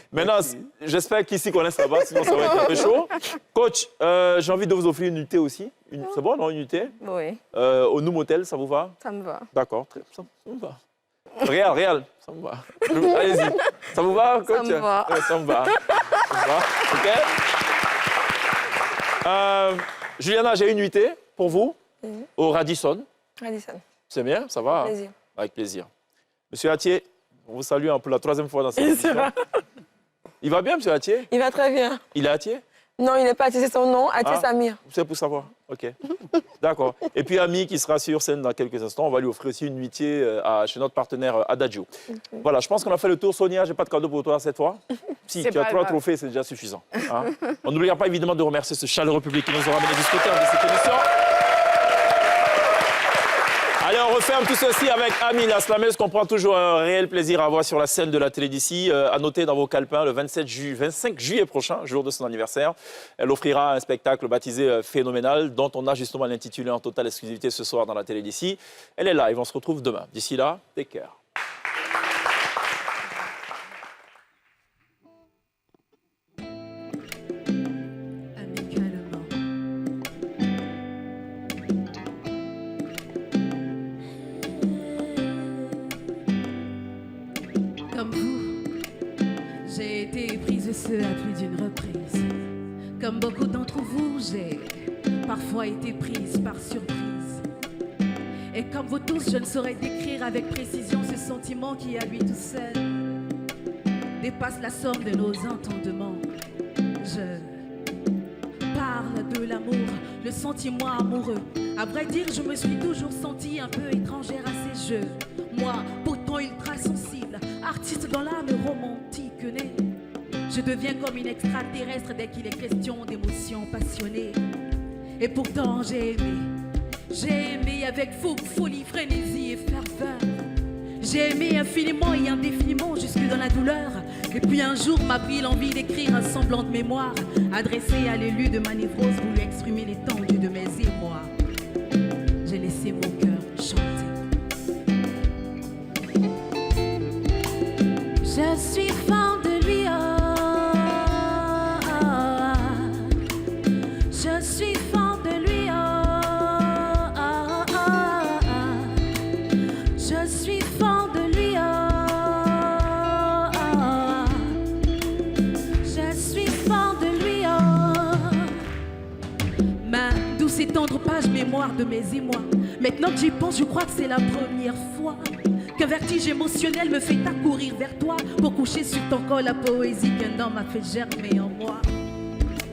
Speaker 1: Maintenant, j'espère qu'ils s'y connaissent là-bas, sinon ça va être un peu chaud. Coach, j'ai envie de vous offrir une unité aussi. C'est bon, non, une unité?
Speaker 3: Oui.
Speaker 1: Au Noum Hotel, ça vous va?
Speaker 3: Ça me va.
Speaker 1: D'accord, ça me va. Réal, ça me va. Allez-y. Ça vous va, coach?
Speaker 3: Ça me va.
Speaker 1: Ouais, ça me va. OK. Juliana, j'ai une nuitée pour vous au Radisson.
Speaker 4: Radisson.
Speaker 1: C'est bien, ça va?
Speaker 4: Avec plaisir.
Speaker 1: Avec plaisir. Monsieur Attier, on vous salue pour la 3e fois dans cette émission. Il va bien, monsieur Attier?
Speaker 4: Il va très bien.
Speaker 1: Il est Attier?
Speaker 4: Non, il n'est pas Attier, c'est son nom, Attier Samir.
Speaker 1: C'est pour savoir, OK. D'accord. Et puis Ami qui sera sur scène dans quelques instants, on va lui offrir aussi une nuitée chez notre partenaire Adagio. Voilà, je pense qu'on a fait le tour. Sonia, j'ai pas de cadeau pour toi cette fois. Si, tu as 3 trophées, c'est déjà suffisant. Hein? On n'oubliera pas évidemment de remercier ce chaleureux public qui nous aura ramené jusqu'au terme de cette émission. Allez, on referme tout ceci avec Ami, la slameuse qu'on prend toujours un réel plaisir à voir sur la scène de la télé d'ici. À noter dans vos calepins, le 25 juillet prochain, jour de son anniversaire, elle offrira un spectacle baptisé Phénoménal, dont on a justement l'intitulé en totale exclusivité ce soir dans la télé d'ici. Elle est live, on se retrouve demain. D'ici là, take care.
Speaker 10: À plus d'une reprise. Comme beaucoup d'entre vous, j'ai parfois été prise par surprise. Et comme vous tous, je ne saurais décrire avec précision ce sentiment qui, à lui tout seul, dépasse la somme de nos entendements. Je parle de l'amour, le sentiment amoureux. À vrai dire, je me suis toujours sentie un peu étrangère à ces jeux. Moi, pourtant ultra sensible, artiste dans l'âme romantique née. Je deviens comme une extraterrestre dès qu'il est question d'émotions passionnées. Et pourtant j'ai aimé avec fougue, folie, frénésie et ferveur. J'ai aimé infiniment et indéfiniment jusque dans la douleur. Et puis un jour m'a pris l'envie d'écrire un semblant de mémoire adressé à l'élu de ma névrose, voulu exprimer l'étendue de mes émois. J'ai laissé mon cœur chanter. Je suis fan de lui, je suis fan de lui, je suis fan de lui, je suis fan de lui. Ma douce et tendre page mémoire de mes émois. Maintenant que j'y pense, je crois que c'est la première fois qu'un vertige émotionnel me fait accourir vers toi pour coucher sur ton corps la poésie qu'un homme a fait germer en moi.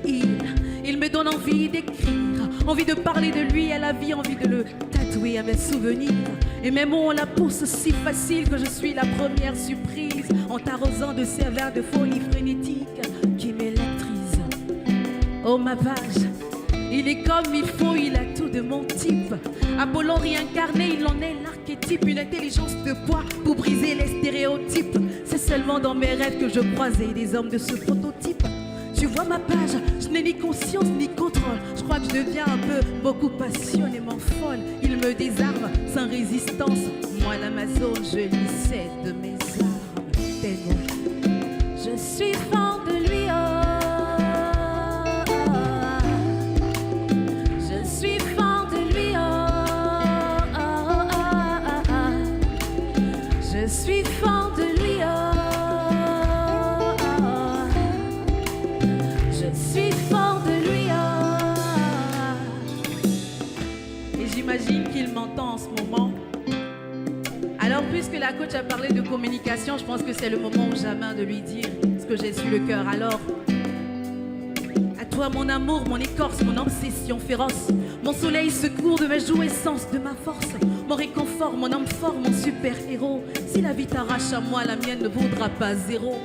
Speaker 10: Il me donne envie d'écrire, envie de parler de lui à la vie, envie de le tatouer à mes souvenirs. Et mes mots ont la pousse si facile que je suis la première surprise en t'arrosant de ces vers de folie frénétique qui m'électrise. Oh ma page, il est comme il faut, il a tout de mon type. Apollon réincarné, il en est l'archétype. Une intelligence de poids pour briser les stéréotypes. C'est seulement dans mes rêves que je croisais des hommes de ce prototype. Tu vois ma page, je n'ai ni conscience ni contrôle. Je crois que je deviens un peu, beaucoup passionnément folle. Il me désarme sans résistance. Moi l'Amazone, je lui cède mes armes. Tellement je suis fan de lui, je suis fan de lui, je suis fan de lui. J'imagine qu'il m'entend en ce moment. Alors, puisque la coach a parlé de communication, je pense que c'est le moment ou jamais de lui dire ce que j'ai sur le cœur. Alors, à toi mon amour, mon écorce, mon obsession féroce, mon soleil secours de mes jouissances, de ma force, mon réconfort. fort, mon homme fort, mon super-héros. Si la vie t'arrache à moi, la mienne ne vaudra pas zéro.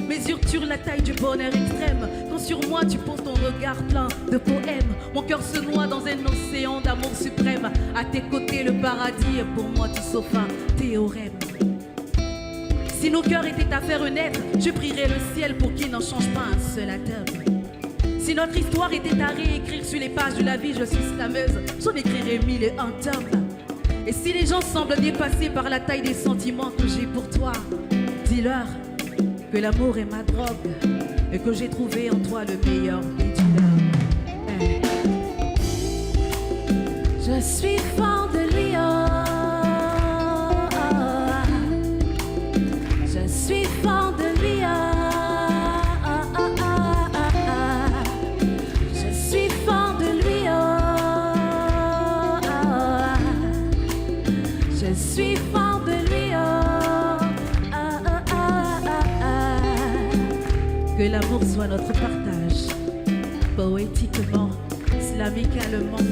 Speaker 10: Mesure-tu la taille du bonheur extrême quand sur moi tu poses ton regard plein de poèmes? Mon cœur se noie dans un océan d'amour suprême. À tes côtés le paradis est pour moi tout sauf un théorème. Si nos cœurs étaient à faire naître, je prierais le ciel pour qu'il n'en change pas un seul atome. Si notre histoire était à réécrire sur les pages de la vie, je suis slameuse, j'en écrirais 1001 tomes. Et si les gens semblent dépassés par la taille des sentiments que j'ai pour toi, dis-leur que l'amour est ma drogue et que j'ai trouvé en toi le meilleur des douleurs. Je suis fan de lui, je suis fan de lui, je suis fan de lui, je suis fan de lui, que l'amour soit notre partage, poétiquement, slamicalement,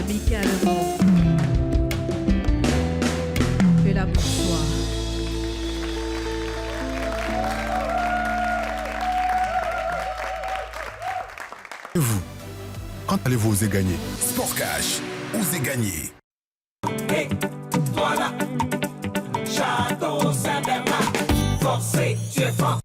Speaker 10: amicalement, que l'amour soit.
Speaker 11: Et vous, quand allez-vous oser gagner? Sport Cash, osez gagner.
Speaker 12: Hey, voilà, Château Saint-Bernard, forcé, tu es fort.